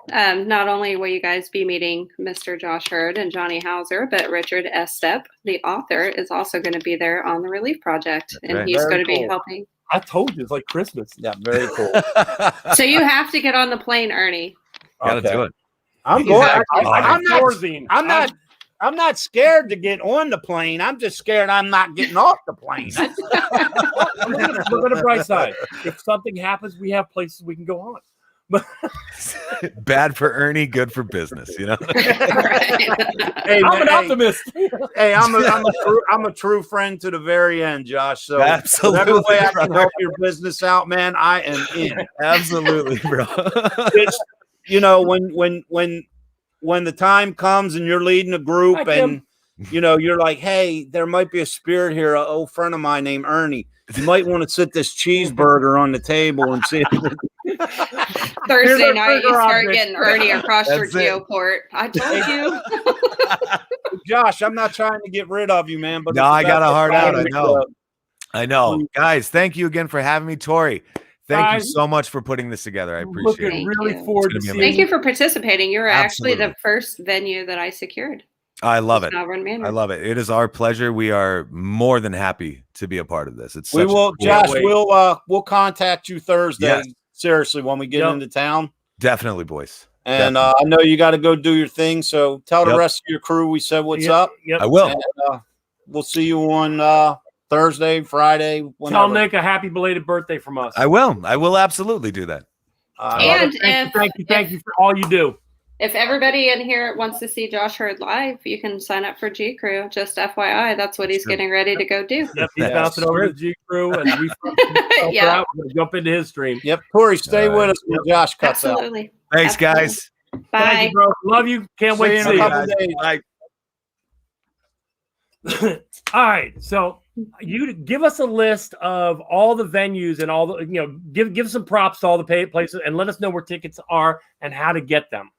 Not only will you guys be meeting Mr. Josh Hurd and Johnny Hauser, but Richard Estep, the author, is also going to be there on the relief project, and he's going to be helping. I told you, it's like Christmas. Yeah, very cool. So you have to get on the plane, Ernie. Gotta do it. I'm going. I'm not scared to get on the plane. I'm just scared I'm not getting off the plane. Look at the bright side. If something happens, we have places we can go on. Bad for Ernie, good for business, you know. Hey, I'm an optimist. Hey, I'm a true friend to the very end, Josh. So absolutely, whatever way I can help your business out, man, I am in. Absolutely, bro. It's, you know, when the time comes and you're leading a group and you know you're like, hey, there might be a spirit here. An old friend of mine named Ernie. You might want to sit this cheeseburger on the table and see. Thursday night, you start getting Ernie across your geoport. I told you. Josh, I'm not trying to get rid of you, man. But no, I got a heart out. I know. Guys, thank you again for having me. Tory, thank you so much for putting this together. I appreciate it. Really forward to seeing. Thank you for participating. You were actually the first venue that I secured. I love it. Malvern Manor. I love it. It is our pleasure. We are more than happy to be a part of this. Josh, we'll contact you Thursday. Yes. Seriously, when we get into town. Definitely, boys. And I know you got to go do your thing. So tell the rest of your crew we said what's up. Yep. I will. And, we'll see you on Thursday, Friday. Whenever. Tell Nick a happy belated birthday from us. I will. I will absolutely do that. And thank you for all you do. If everybody in here wants to see Josh Hurd live, you can sign up for G Crew. Just FYI, that's what he's getting ready to go do. Yep, he's bouncing over to G Crew, and we we're going to jump into his stream. Yep, Tory, stay with us when Josh cuts out. Thanks, guys. Bye. Thank you, bro. Love you. Can't wait to see you. In a couple days. Bye. All right, so you give us a list of all the venues and all the give some props to all the places, and let us know where tickets are and how to get them.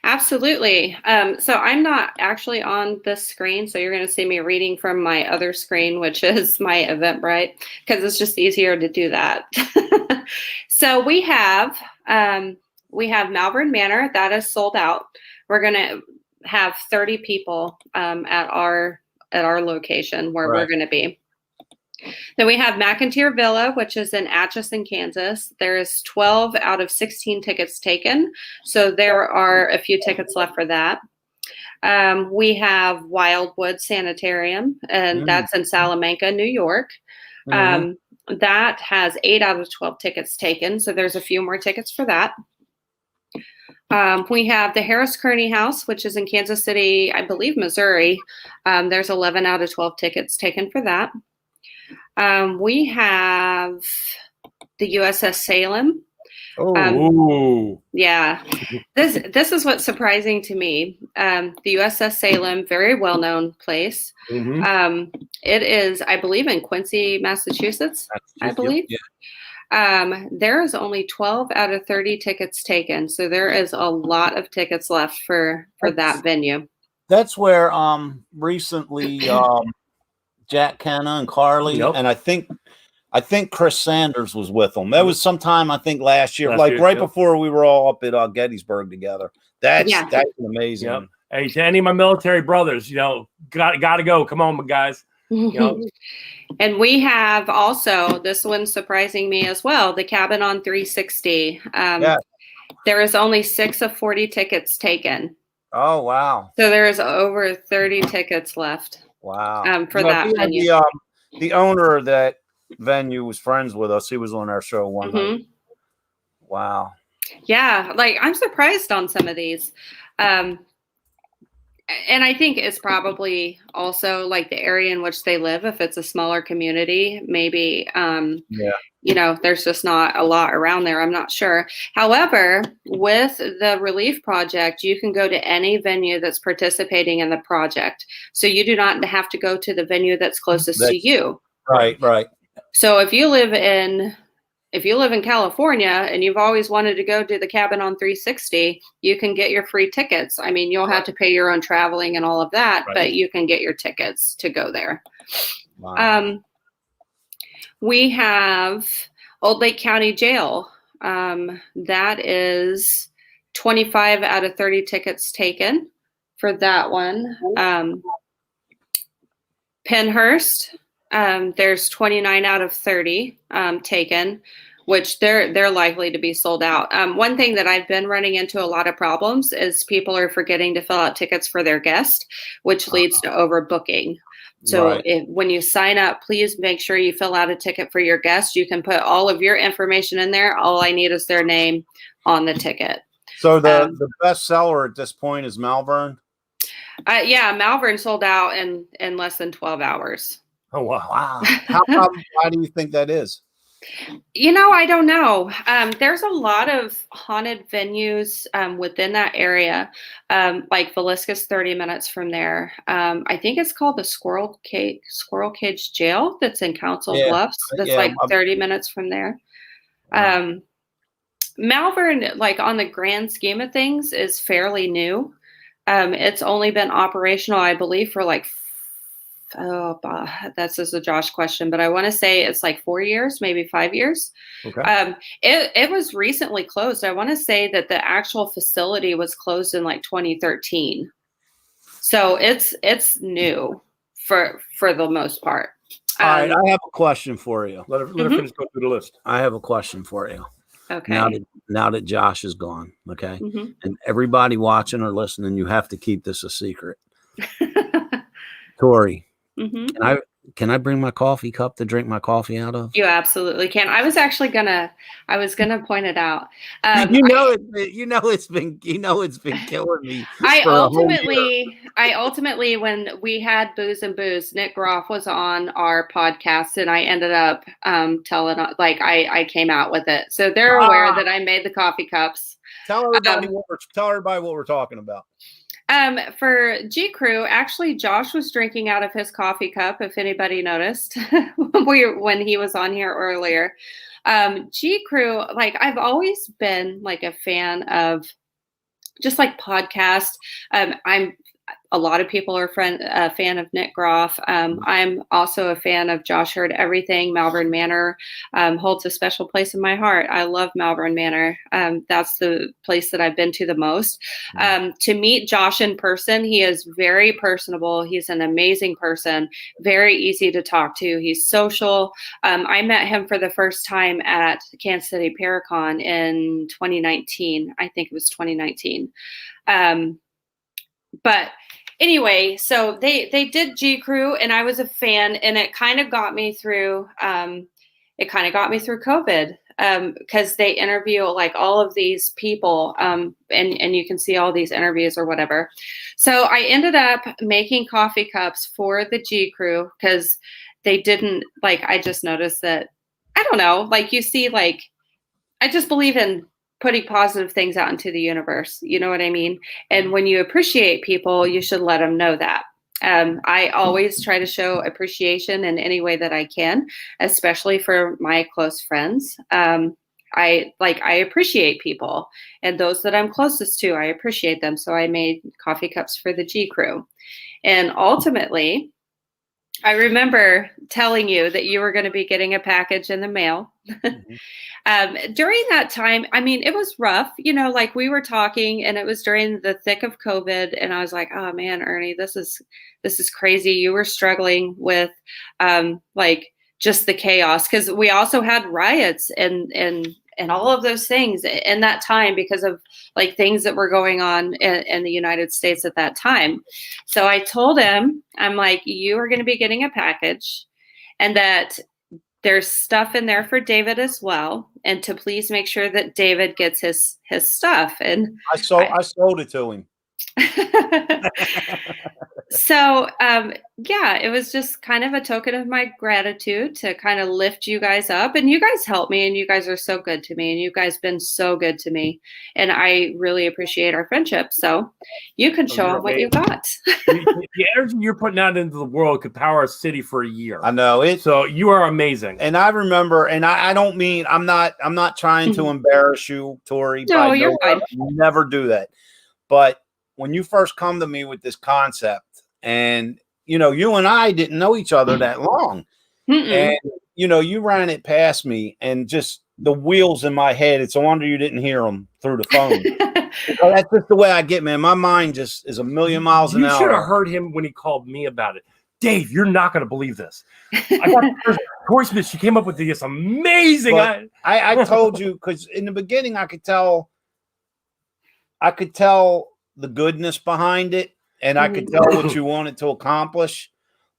Absolutely. So I'm not actually on this screen, so you're going to see me reading from my other screen, which is my Eventbrite, because it's just easier to do that. So we have Malvern Manor that is sold out. We're going to have 30 people at our location where we're going to be. Then we have McIntyre Villa, which is in Atchison, Kansas. There's 12 out of 16 tickets taken. So there are a few tickets left for that. We have Wildwood Sanitarium, and that's in Salamanca, New York. That has 8 out of 12 tickets taken. So there's a few more tickets for that. We have the Harris Kearney House, which is in Kansas City, I believe, Missouri. There's 11 out of 12 tickets taken for that. We have the USS Salem. Yeah. This is what's surprising to me. The USS Salem, very well-known place. It is, I believe, in Quincy, Massachusetts, I believe. Yeah. There is only 12 out of 30 tickets taken. So there is a lot of tickets left for that venue. That's where recently Jack Kenna and Carly, and I think Chris Sanders was with them. That was sometime, I think, last year, right before we were all up at Gettysburg together. That's amazing. Yep. Hey, to any of my military brothers, got to go. Come on, guys. And we have also, this one's surprising me as well, the Cabin on 360. There is only 6 of 40 tickets taken. Oh, wow. So there is over 30 tickets left. Wow. For that venue. The owner of that venue was friends with us. He was on our show one night. Wow. Yeah. Like, I'm surprised on some of these. And I think it's probably also like the area in which they live. If it's a smaller community, maybe, there's just not a lot around there. I'm not sure. However, with the relief project, you can go to any venue that's participating in the project. So you do not have to go to the venue that's closest to you. Right. So if you live in California and you've always wanted to go to the Cabin on 360, you can get your free tickets. I mean, you'll have to pay your own traveling and all of that, but you can get your tickets to go there. Wow. We have Old Lake County Jail. That is 25 out of 30 tickets taken for that one. Pennhurst, there's 29 out of 30 taken, which they're likely to be sold out. One thing that I've been running into a lot of problems is people are forgetting to fill out tickets for their guest, which leads to overbooking. So when you sign up, please make sure you fill out a ticket for your guest. You can put all of your information in there. All I need is their name on the ticket. So the best seller at this point is Malvern? Malvern sold out in less than 12 hours. Oh, wow. Why do you think that is? I don't know. There's a lot of haunted venues within that area. Like Villisca's 30 minutes from there. I think it's called the Squirrel Cage Jail that's in Council Bluffs. That's 30 minutes from there. Malvern, like on the grand scheme of things, is fairly new. It's only been operational, I believe, for that's just a Josh question, but I want to say it's like 4 years, maybe 5 years. Okay. It was recently closed. I want to say that the actual facility was closed in like 2013. So it's new for the most part. All right, I have a question for you. Let her finish go through the list. I have a question for you. Okay. Now that Josh is gone, okay, and everybody watching or listening, you have to keep this a secret. Tory, can I bring my coffee cup to drink my coffee out of? You absolutely can. I was gonna point it out. It's been killing me. I ultimately, when we had Booze and Booze, Nick Groff was on our podcast, and I ended up telling, I came out with it, so they're aware that I made the coffee cups. Tell everybody what we're talking about. For G Crew, actually, Josh was drinking out of his coffee cup, if anybody noticed when he was on here earlier. G Crew, I've always been a fan of just podcasts. A lot of people are a fan of Nick Groff. I'm also a fan of Josh Heard Everything. Malvern Manor holds a special place in my heart. I love Malvern Manor. That's the place that I've been to the most. To meet Josh in person, he is very personable. He's an amazing person, very easy to talk to. He's social. I met him for the first time at Kansas City Paracon in 2019. I think it was 2019. But anyway, so they did G Crew, and I was a fan, and it kind of got me through. It kind of got me through COVID because they interview all of these people, and you can see all these interviews or whatever. So I ended up making coffee cups for the G Crew because they didn't I just noticed that, I don't know, you see, I just believe in putting positive things out into the universe. You know what I mean? And when you appreciate people, you should let them know that. I always try to show appreciation in any way that I can, especially for my close friends. I appreciate people, and those that I'm closest to, I appreciate them. So I made coffee cups for the G Crew. And ultimately, I remember telling you that you were going to be getting a package in the mail. During that time, I mean, it was rough, we were talking, and it was during the thick of COVID. And I was like, oh man, Ernie, this is crazy. You were struggling with, just the chaos. 'Cause we also had riots and all of those things in that time because of things that were going on in the United States at that time. So I told him, I'm like, you are going to be getting a package, and that there's stuff in there for David as well, and to please make sure that David gets his stuff. And I sold it to him. So, yeah, it was just kind of a token of my gratitude to kind of lift you guys up. And you guys help me, and you guys are so good to me, and you guys been so good to me. And I really appreciate our friendship. So you can show them what you got. The energy you're putting out into the world could power a city for a year. I know it. So you are amazing. And I remember, and I don't mean, I'm not trying to embarrass you, Tory. No, you're fine. Never do that. But when you first come to me with this concept, and you and I didn't know each other that long, and you ran it past me, and just the wheels in my head. It's a wonder you didn't hear them through the phone. That's just the way I get, man. My mind just is a million miles an hour. You should have heard him when he called me about it. Dave, you're not going to believe this. I got Tory Smith. She came up with this amazing. I told you, because in the beginning I could tell the goodness behind it, and I could tell what you wanted to accomplish,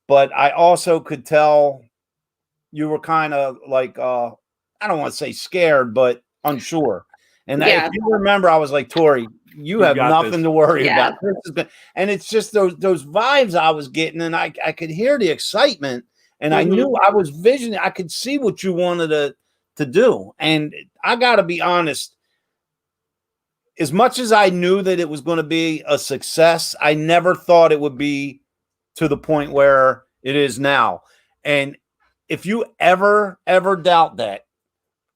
but I also could tell you were kind of like, I don't want to say scared, but unsure. And if you remember, I was like, Tory, you have nothing to worry about. And it's just those vibes I was getting, and I could hear the excitement, and I knew I was visioning. I could see what you wanted to do. And I got to be honest, as much as I knew that it was going to be a success, I never thought it would be to the point where it is now. And if you ever doubt that,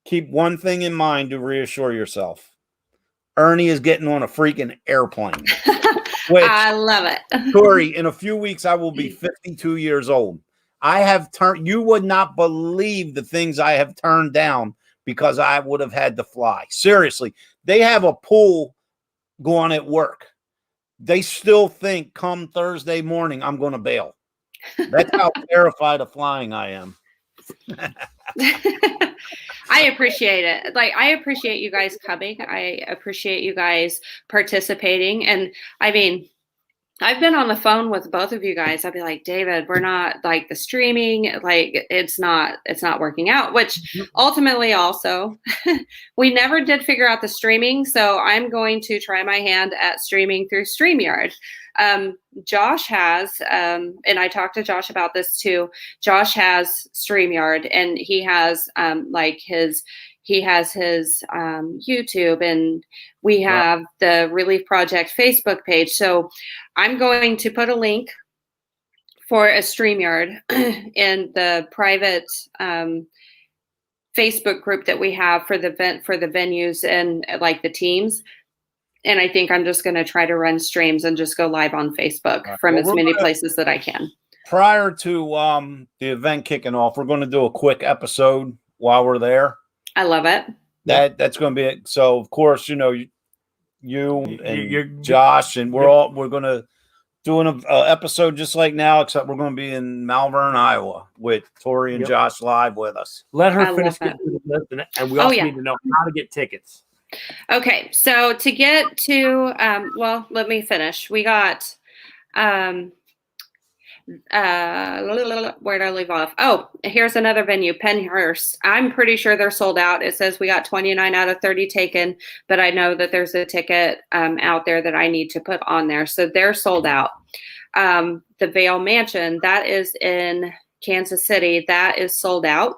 keep one thing in mind to reassure yourself. Ernie is getting on a freaking airplane. Which, I love it. Tory, in a few weeks, I will be 52 years old. You would not believe the things I have turned down because I would have had to fly. Seriously, they have a pool going at work. They still think come Thursday morning, I'm going to bail. That's how terrified of flying I am. I appreciate it. I appreciate you guys coming. I appreciate you guys participating. And I mean, I've been on the phone with both of you guys. I'd be like, David, we're not the streaming, it's not working out, which ultimately also we never did figure out the streaming. So I'm going to try my hand at streaming through StreamYard. Josh has, and I talked to Josh about this too. Josh has StreamYard, and he has his YouTube, and we have the Relief Project Facebook page. So I'm going to put a link for a StreamYard in the private Facebook group that we have for the venues and the teams. And I think I'm just going to try to run streams and just go live on Facebook from as many places that I can. Prior to the event kicking off, we're going to do a quick episode while we're there. I love it. That's going to be it. So of course, you and Josh, and we're going to do an episode just like now, except we're going to be in Malvern, Iowa, with Tory and Josh live with us. Let her finish getting to the list, and we also need to know how to get tickets. Okay, so to get to, let me finish. We got, where did I leave off? Oh, here's another venue, Penhurst. I'm pretty sure they're sold out. It says we got 29 out of 30 taken, but I know that there's a ticket out there that I need to put on there. So they're sold out. The Vale Mansion, that is in Kansas City. That is sold out.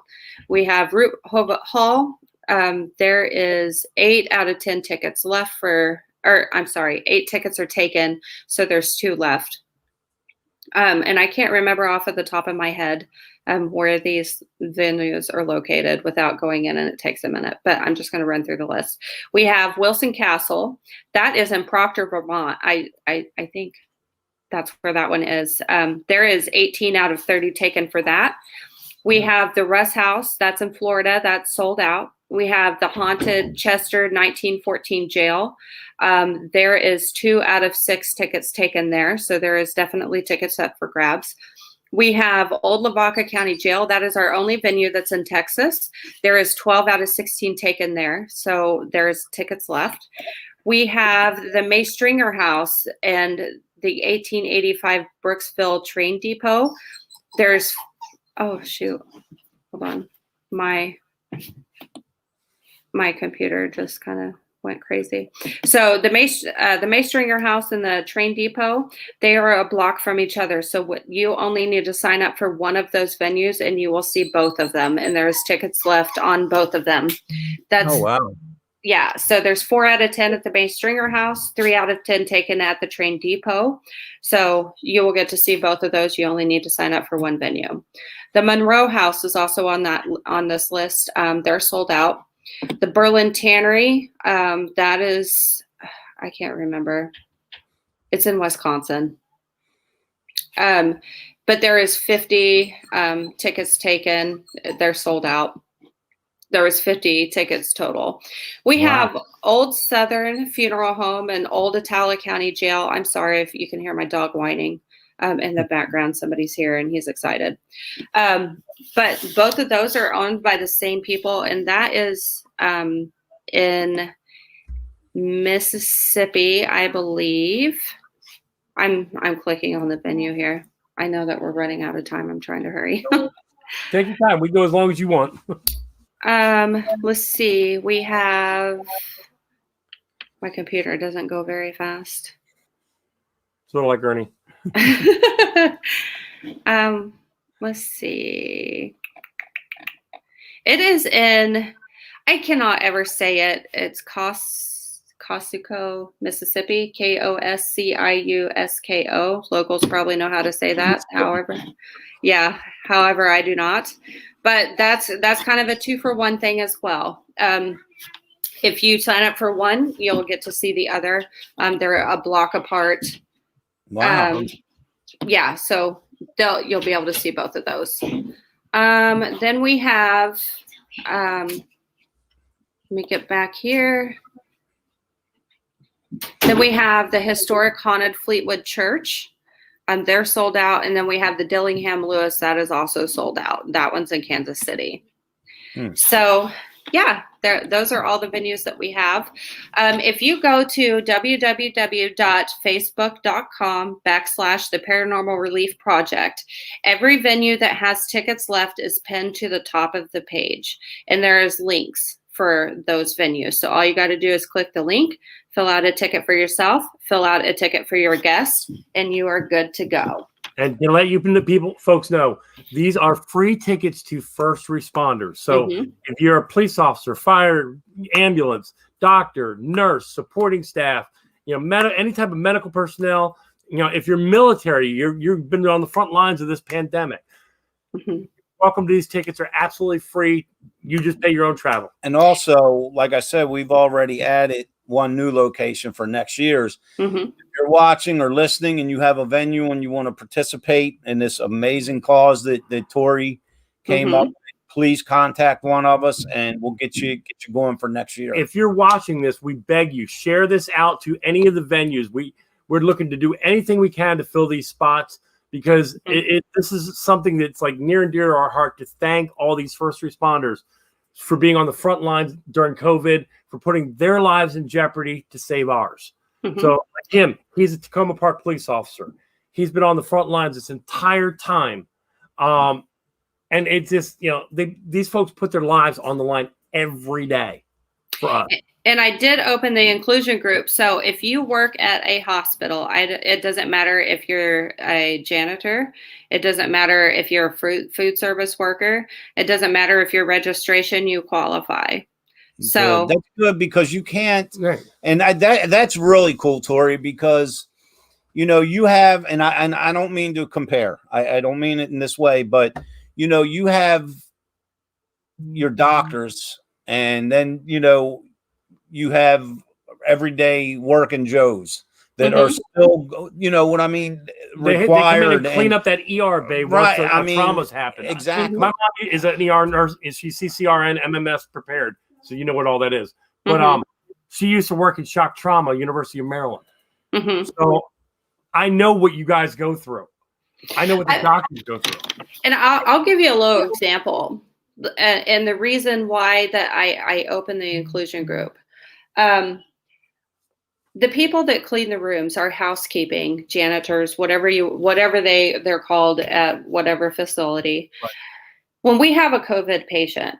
We have Root Hall. There is 8 out of 10 tickets left 8 tickets are taken. So there's 2 left. And I can't remember off of the top of my head where these venues are located without going in, and it takes a minute, but I'm just going to run through the list. We have Wilson Castle. That is in Proctor, Vermont. I think that's where that one is. There is 18 out of 30 taken for that. We have the Russ House. That's in Florida. That's sold out. We have the Haunted Chester 1914 Jail. There is 2 out of 6 tickets taken there. So there is definitely tickets up for grabs. We have Old Lavaca County Jail. That is our only venue that's in Texas. There is 12 out of 16 taken there. So there's tickets left. We have the May Stringer House and the 1885 Brooksville Train Depot. There's, oh shoot, hold on. My computer just kind of went crazy. So the Maystringer House and the Train Depot, they are a block from each other. So you only need to sign up for one of those venues, and you will see both of them. And there's tickets left on both of them. Oh wow. Yeah, so there's 4 out of 10 at the Maystringer House, 3 out of 10 taken at the Train Depot. So you will get to see both of those. You only need to sign up for one venue. The Monroe House is also on this list. They're sold out. The Berlin Tannery, that is, I can't remember. It's in Wisconsin. But there is 50 tickets taken. They're sold out. There was 50 tickets total. We have Old Southern Funeral Home and Old Itala County Jail. I'm sorry if you can hear my dog whining in the background. Somebody's here and he's excited. But both of those are owned by the same people, and that is in Mississippi, I believe. I'm clicking on the venue here. I know that we're running out of time. I'm trying to hurry. Take your time. We go as long as you want. Let's see. We have, my computer doesn't go very fast. Sort of like Ernie. Let's see. It is in, I cannot ever say it. It's Kosciusko, Mississippi. Kosciusko. Locals probably know how to say that. However, I do not. But that's kind of a 2-for-1 thing as well. If you sign up for one, you'll get to see the other. They're a block apart. Wow. So you'll be able to see both of those. Then we have, let me get back here. Then we have the historic haunted Fleetwood Church. They're sold out. And then we have the Dillingham Lewis that is also sold out. That one's in Kansas City. So those are all the venues that we have. If you go to www.facebook.com/the Paranormal Relief Project, every venue that has tickets left is pinned to the top of the page. And there is links for those venues. So all you got to do is click the link, fill out a ticket for yourself, fill out a ticket for your guest, and you are good to go. And to let folks know, these are free tickets to first responders. So if you're a police officer, fire, ambulance, doctor, nurse, supporting staff, any type of medical personnel, if you're military, you've been on the front lines of this pandemic. Welcome to these tickets are absolutely free. You just pay your own travel. And also, like I said, we've already added one new location for next year's. If you're watching or listening and you have a venue and you want to participate in this amazing cause that Tory came up with, please contact one of us and we'll get you going for next year. If you're watching this, we beg you, share this out to any of the venues. We're looking to do anything we can to fill these spots, because this is something that's like near and dear to our heart, to thank all these first responders for being on the front lines during COVID, for putting their lives in jeopardy to save ours. So like him, he's a Tacoma Park police officer. He's been on the front lines this entire time. And it's just, these folks put their lives on the line every day for us. And I did open the inclusion group. So if you work at a hospital, it doesn't matter if you're a janitor. It doesn't matter if you're a food service worker. It doesn't matter if your registration, you qualify. So that's good, because you can't. And that's really cool, Tory, because, you have, and I don't mean to compare. I don't mean it in this way, but, you have your doctors, and then, you have everyday working Joes that are still, what I mean, required. They come in and clean up that ER bay once traumas happen. Exactly. My mom is an ER nurse, and she's CCRN MMS prepared, so you know what all that is. But she used to work in shock trauma, University of Maryland. So I know what you guys go through. I know what the doctors go through. And I'll give you a little example. And the reason why that I opened the inclusion group. The people that clean the rooms are housekeeping, janitors, whatever they're called at whatever facility. Right. When we have a COVID patient,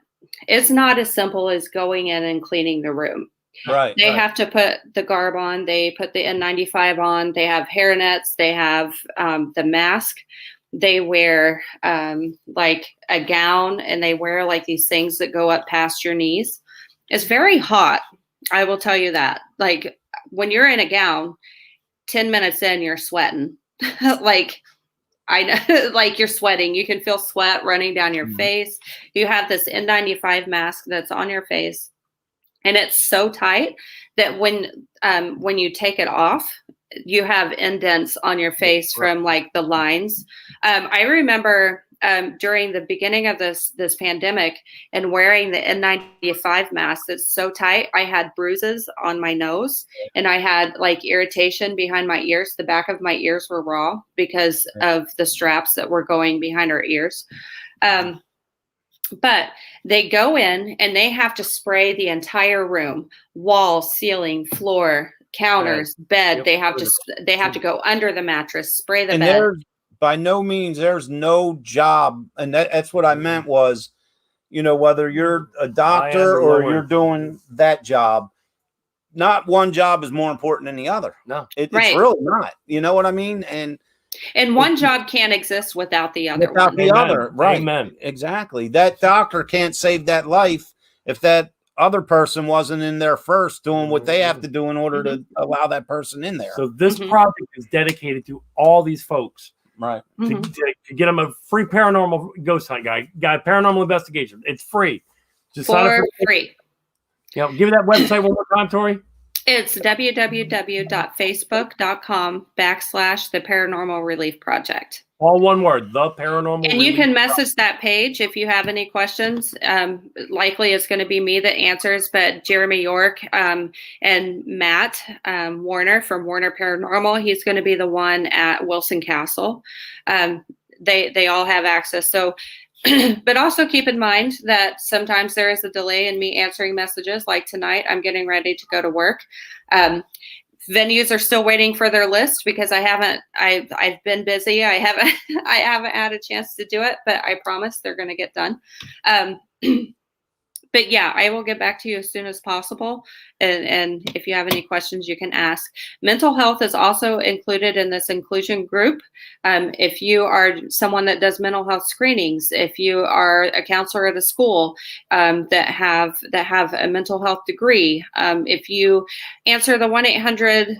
it's not as simple as going in and cleaning the room. Right. They have to put the garb on. They put the N95 on. They have hair nets. They have the mask. They wear like a gown, and they wear like these things that go up past your knees. It's very hot. I will tell you that. Like when you're in a gown, 10 minutes in, you're sweating. Like I know, like you're sweating. You can feel sweat running down your face. You have this N95 mask that's on your face, and it's so tight that when you take it off, you have indents on your face from like the lines. I remember during the beginning of this pandemic and wearing the N95 mask that's so tight, I had bruises on my nose, and I had like irritation behind my ears. The back of my ears were raw because of the straps that were going behind our ears. But they go in and they have to spray the entire room, wall, ceiling, floor, counters, bed. They have to go under the mattress, spray the bed. By no means, there's no job. And that's what I meant was, whether you're a doctor or you're doing that job, not one job is more important than the other. No, it's really not. You know what I mean? And one job can't exist without the other. Without the other, right? Amen. Exactly. That doctor can't save that life if that other person wasn't in there first doing what they have to do in order to allow that person in there. So this project is dedicated to all these folks, right? To get them a free paranormal ghost hunt guide, paranormal investigation. It's free. Just for free. Give me that website one more time, Tory. It's www.facebook.com/The Paranormal Relief Project. All one word, The Paranormal And you can message that page if you have any questions. Likely it's going to be me that answers, but Jeremy York and Matt Warner from Warner Paranormal, he's going to be the one at Wilson Castle. They all have access. So, but also keep in mind that sometimes there is a delay in me answering messages. Like tonight, I'm getting ready to go to work. Venues are still waiting for their list because I've been busy. I haven't had a chance to do it, but I promise they're going to get done. But yeah, I will get back to you as soon as possible. And if you have any questions, you can ask. Mental health is also included in this inclusion group. If you are someone that does mental health screenings, if you are a counselor at a school that have a mental health degree, if you answer the 1-800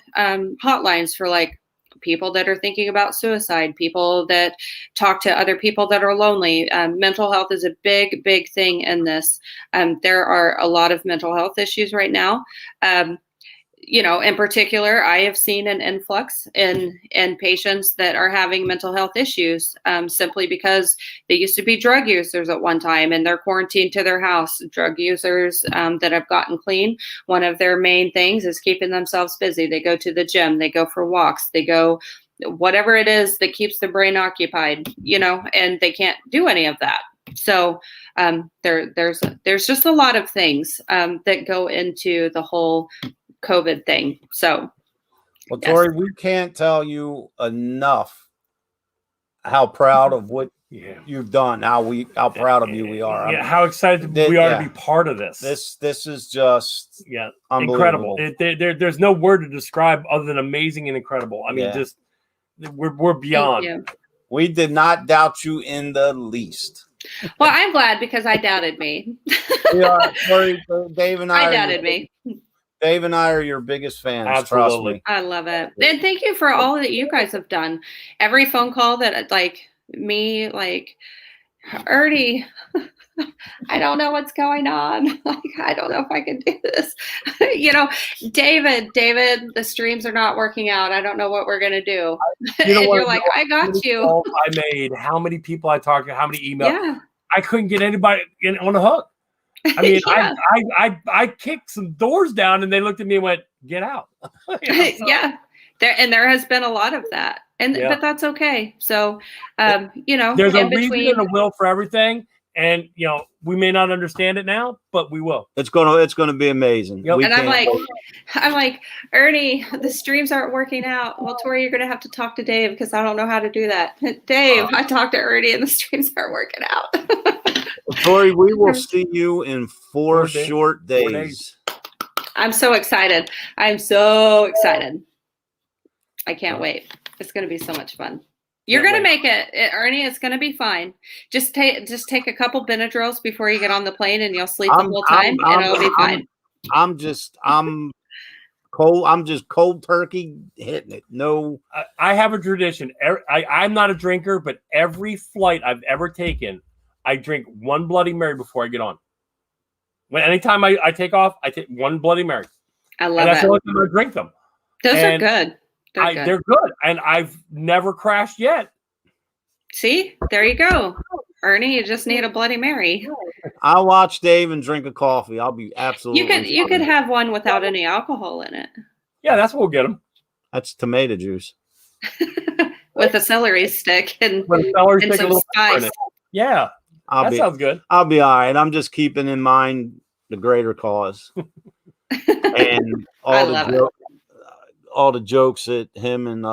hotlines for like people that are thinking about suicide, people that talk to other people that are lonely. Mental health is a big, big thing in this. There are a lot of mental health issues right now. In particular, I have seen an influx in patients that are having mental health issues simply because they used to be drug users at one time and they're quarantined to their house. Drug users that have gotten clean, one of their main things is keeping themselves busy. They go to the gym, they go for walks, they go whatever it is that keeps the brain occupied, and they can't do any of that. So there's just a lot of things that go into the whole COVID thing. So, well, Tory, we can't tell you enough how proud of what you've done. How proud of you we are. How excited we are to be part of this. This is just incredible. There's no word to describe other than amazing and incredible. I mean, just we're beyond. We did not doubt you in the least. Well, I'm glad because I doubted me. We are, Tory, Dave and I doubted me. Dave and I are your biggest fans. Absolutely. Trust me. I love it. And thank you for all that you guys have done. Every phone call that Ernie, I don't know what's going on. I don't know if I can do this. David, the streams are not working out. I don't know what we're going to do. You're like, I got you. I made, how many people I talked to, how many emails. Yeah. I couldn't get anybody on the hook. I mean, I kicked some doors down and they looked at me and went, get out. Yeah. There has been a lot of that. But that's okay. So, there's a reason and a will for everything. And, we may not understand it now, but we will. It's going to be amazing. Yep. And I'm like, Ernie, the streams aren't working out. Well, Tory, you're going to have to talk to Dave because I don't know how to do that. Dave, I talked to Ernie and the streams aren't working out. Tory, we will see you in 4 short days. I'm so excited. I'm so excited. I can't wait. It's going to be so much fun. You're going to make it, Ernie. It's going to be fine. Just take a couple Benadryls before you get on the plane, and you'll sleep the whole time, and it'll be fine. I'm cold. I'm just cold turkey hitting it. No, I have a tradition. I'm not a drinker, but every flight I've ever taken, I drink one Bloody Mary before I get on. Anytime I take off, I take one Bloody Mary. I love that's it. the only time I drink them. Those are good. They're good, and I've never crashed yet. See, there you go, Ernie. You just need a Bloody Mary. I'll watch Dave and drink a coffee. I'll be absolutely. You could have one without any alcohol in it. Yeah, that's what we'll get them. That's tomato juice with a celery stick and some spice. Yeah, that sounds good. I'll be all right. I'm just keeping in mind the greater cause and all the jokes that him and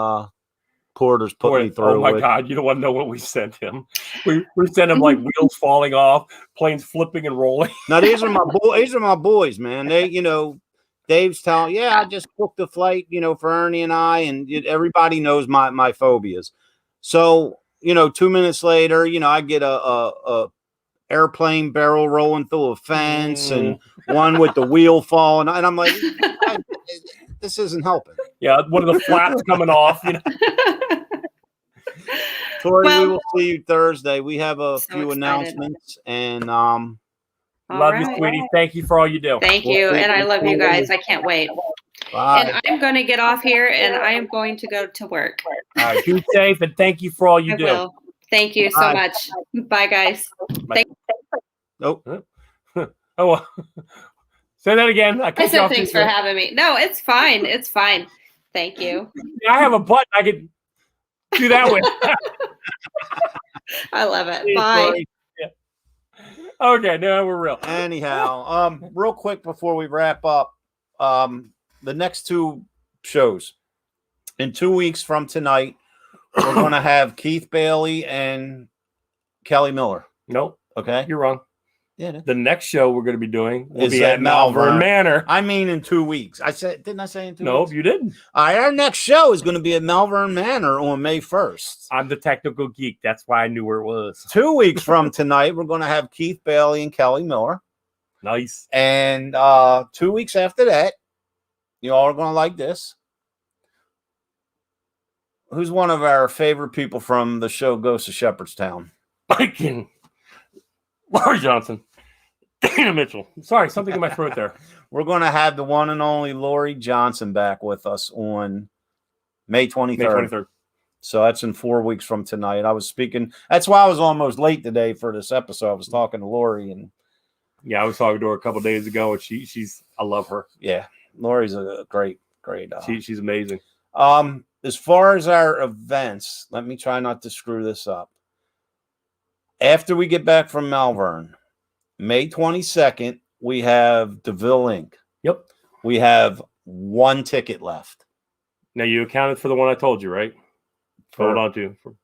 Porter's put me through. Oh my God, you don't want to know what we sent him. We sent him like wheels falling off, planes flipping and rolling. Now these are my boys, man. They, Dave's telling, I just booked a flight, for Ernie and I, and everybody knows my phobias. So, 2 minutes later, I get a airplane barrel rolling through a fence and one with the wheel falling, and I'm like, this isn't helping. Yeah, one of the flaps coming off. Tory, we will see you Thursday. We have a few announcements, and love you, sweetie. Thank you for all you do. Thank you, and I love you guys. I can't wait. Bye. And I'm going to get off here, and I am going to go to work. All right, be safe, and thank you for all you do. Will. Thank you so much. Bye, guys. Bye. Nope. Oh, well. Say that again. I said thanks for having me. No, it's fine. It's fine. Thank you. I have a button I could do that with. I love it. Bye. Yeah. Okay, now we're real. Anyhow, real quick before we wrap up, the next two shows in 2 weeks from tonight, we're going to have Keith Bailey and Kelly Miller. Nope. Okay. You're wrong. Yeah. The next show we're going to be doing will be at Malvern Manor. I mean, in 2 weeks. Didn't I say in 2 weeks? Nope, you didn't. All right, our next show is going to be at Malvern Manor on May 1st. I'm the technical geek. That's why I knew where it was. 2 weeks from tonight, we're going to have Keith Bailey and Kelly Miller. Nice. And 2 weeks after that, you all are going to like this. Who's one of our favorite people from the show Ghosts of Shepherdstown? Laurie Johnson. Dana Mitchell. Sorry, something in my throat there. We're going to have the one and only Laurie Johnson back with us on May 23rd. May 23rd. So that's in 4 weeks from tonight. I was speaking. That's why I was almost late today for this episode. I was talking to Laurie, and I was talking to her a couple of days ago, and she's. I love her. Yeah, Laurie's a great. She's amazing. As far as our events, let me try not to screw this up. After we get back from Malvern, May 22nd, we have DeVille Inc. Yep. We have one ticket left. Now you accounted for the one I told you, right? Hold on to. For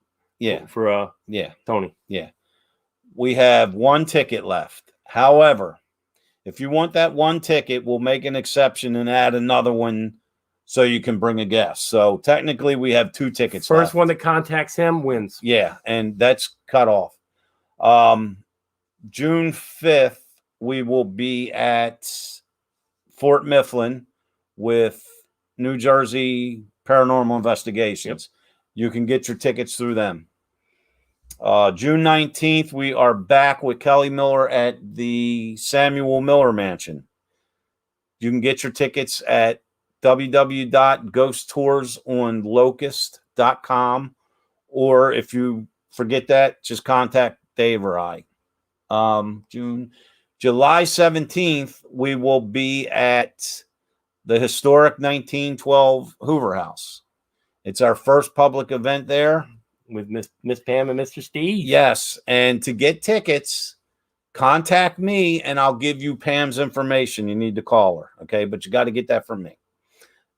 Tony. Yeah. We have one ticket left. However, if you want that one ticket, we'll make an exception and add another one so you can bring a guest. So technically we have 2 tickets First left. one that contacts him wins. Yeah, and that's cut off. June 5th, we will be at Fort Mifflin with New Jersey Paranormal Investigations. Yep. You can get your tickets through them. June 19th, we are back with Kelly Miller at the Samuel Miller Mansion. You can get your tickets at www.ghosttoursonlocust.com, or if you forget that, just contact Dave or I. July 17th, we will be at the historic 1912 Hoover House. It's our first public event there. With Miss Pam and Mr. Steve. Yes, and to get tickets, contact me, and I'll give you Pam's information. You need to call her, okay? But you got to get that from me.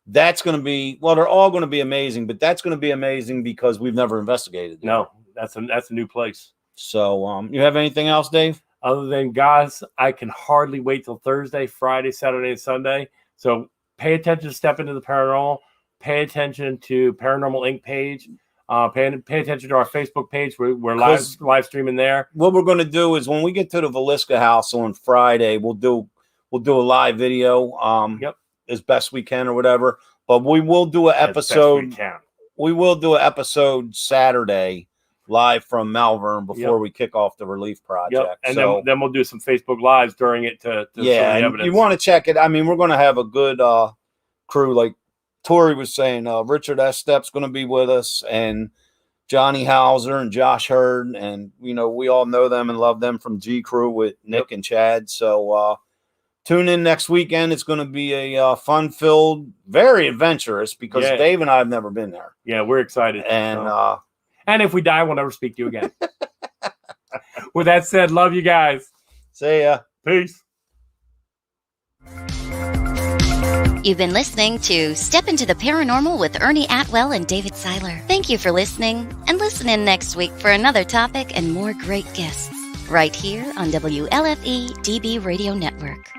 That's going to be, well, they're all going to be amazing, but that's going to be amazing because we've never investigated. No, that's a new place. So, you have anything else, Dave? Other than, guys, I can hardly wait till Thursday, Friday, Saturday, and Sunday So pay attention to Step Into the Paranormal. Pay attention to Paranormal Inc. page. Pay attention to our Facebook page. We're live streaming there. What we're going to do is when we get to the Villisca house on Friday, we'll do a live video. As best we can or whatever. But we will do an episode. We will do an episode Saturday live from Malvern before we kick off the relief project. And then we'll do some Facebook Lives during it to show the evidence. You want to check it. I mean, we're going to have a good crew. Like Tory was saying, Richard S. Stepp's going to be with us, and Johnny Hauser and Josh Hurd. And, we all know them and love them from G Crew with Nick and Chad. So tune in next weekend. It's going to be a fun-filled, very adventurous, because Dave and I have never been there. Yeah, we're excited. And if we die, we'll never speak to you again. With that said, love you guys. See ya. Peace. You've been listening to Step Into the Paranormal with Ernie Atwell and David Seiler. Thank you for listening, and listen in next week for another topic and more great guests right here on WLFE DB Radio Network.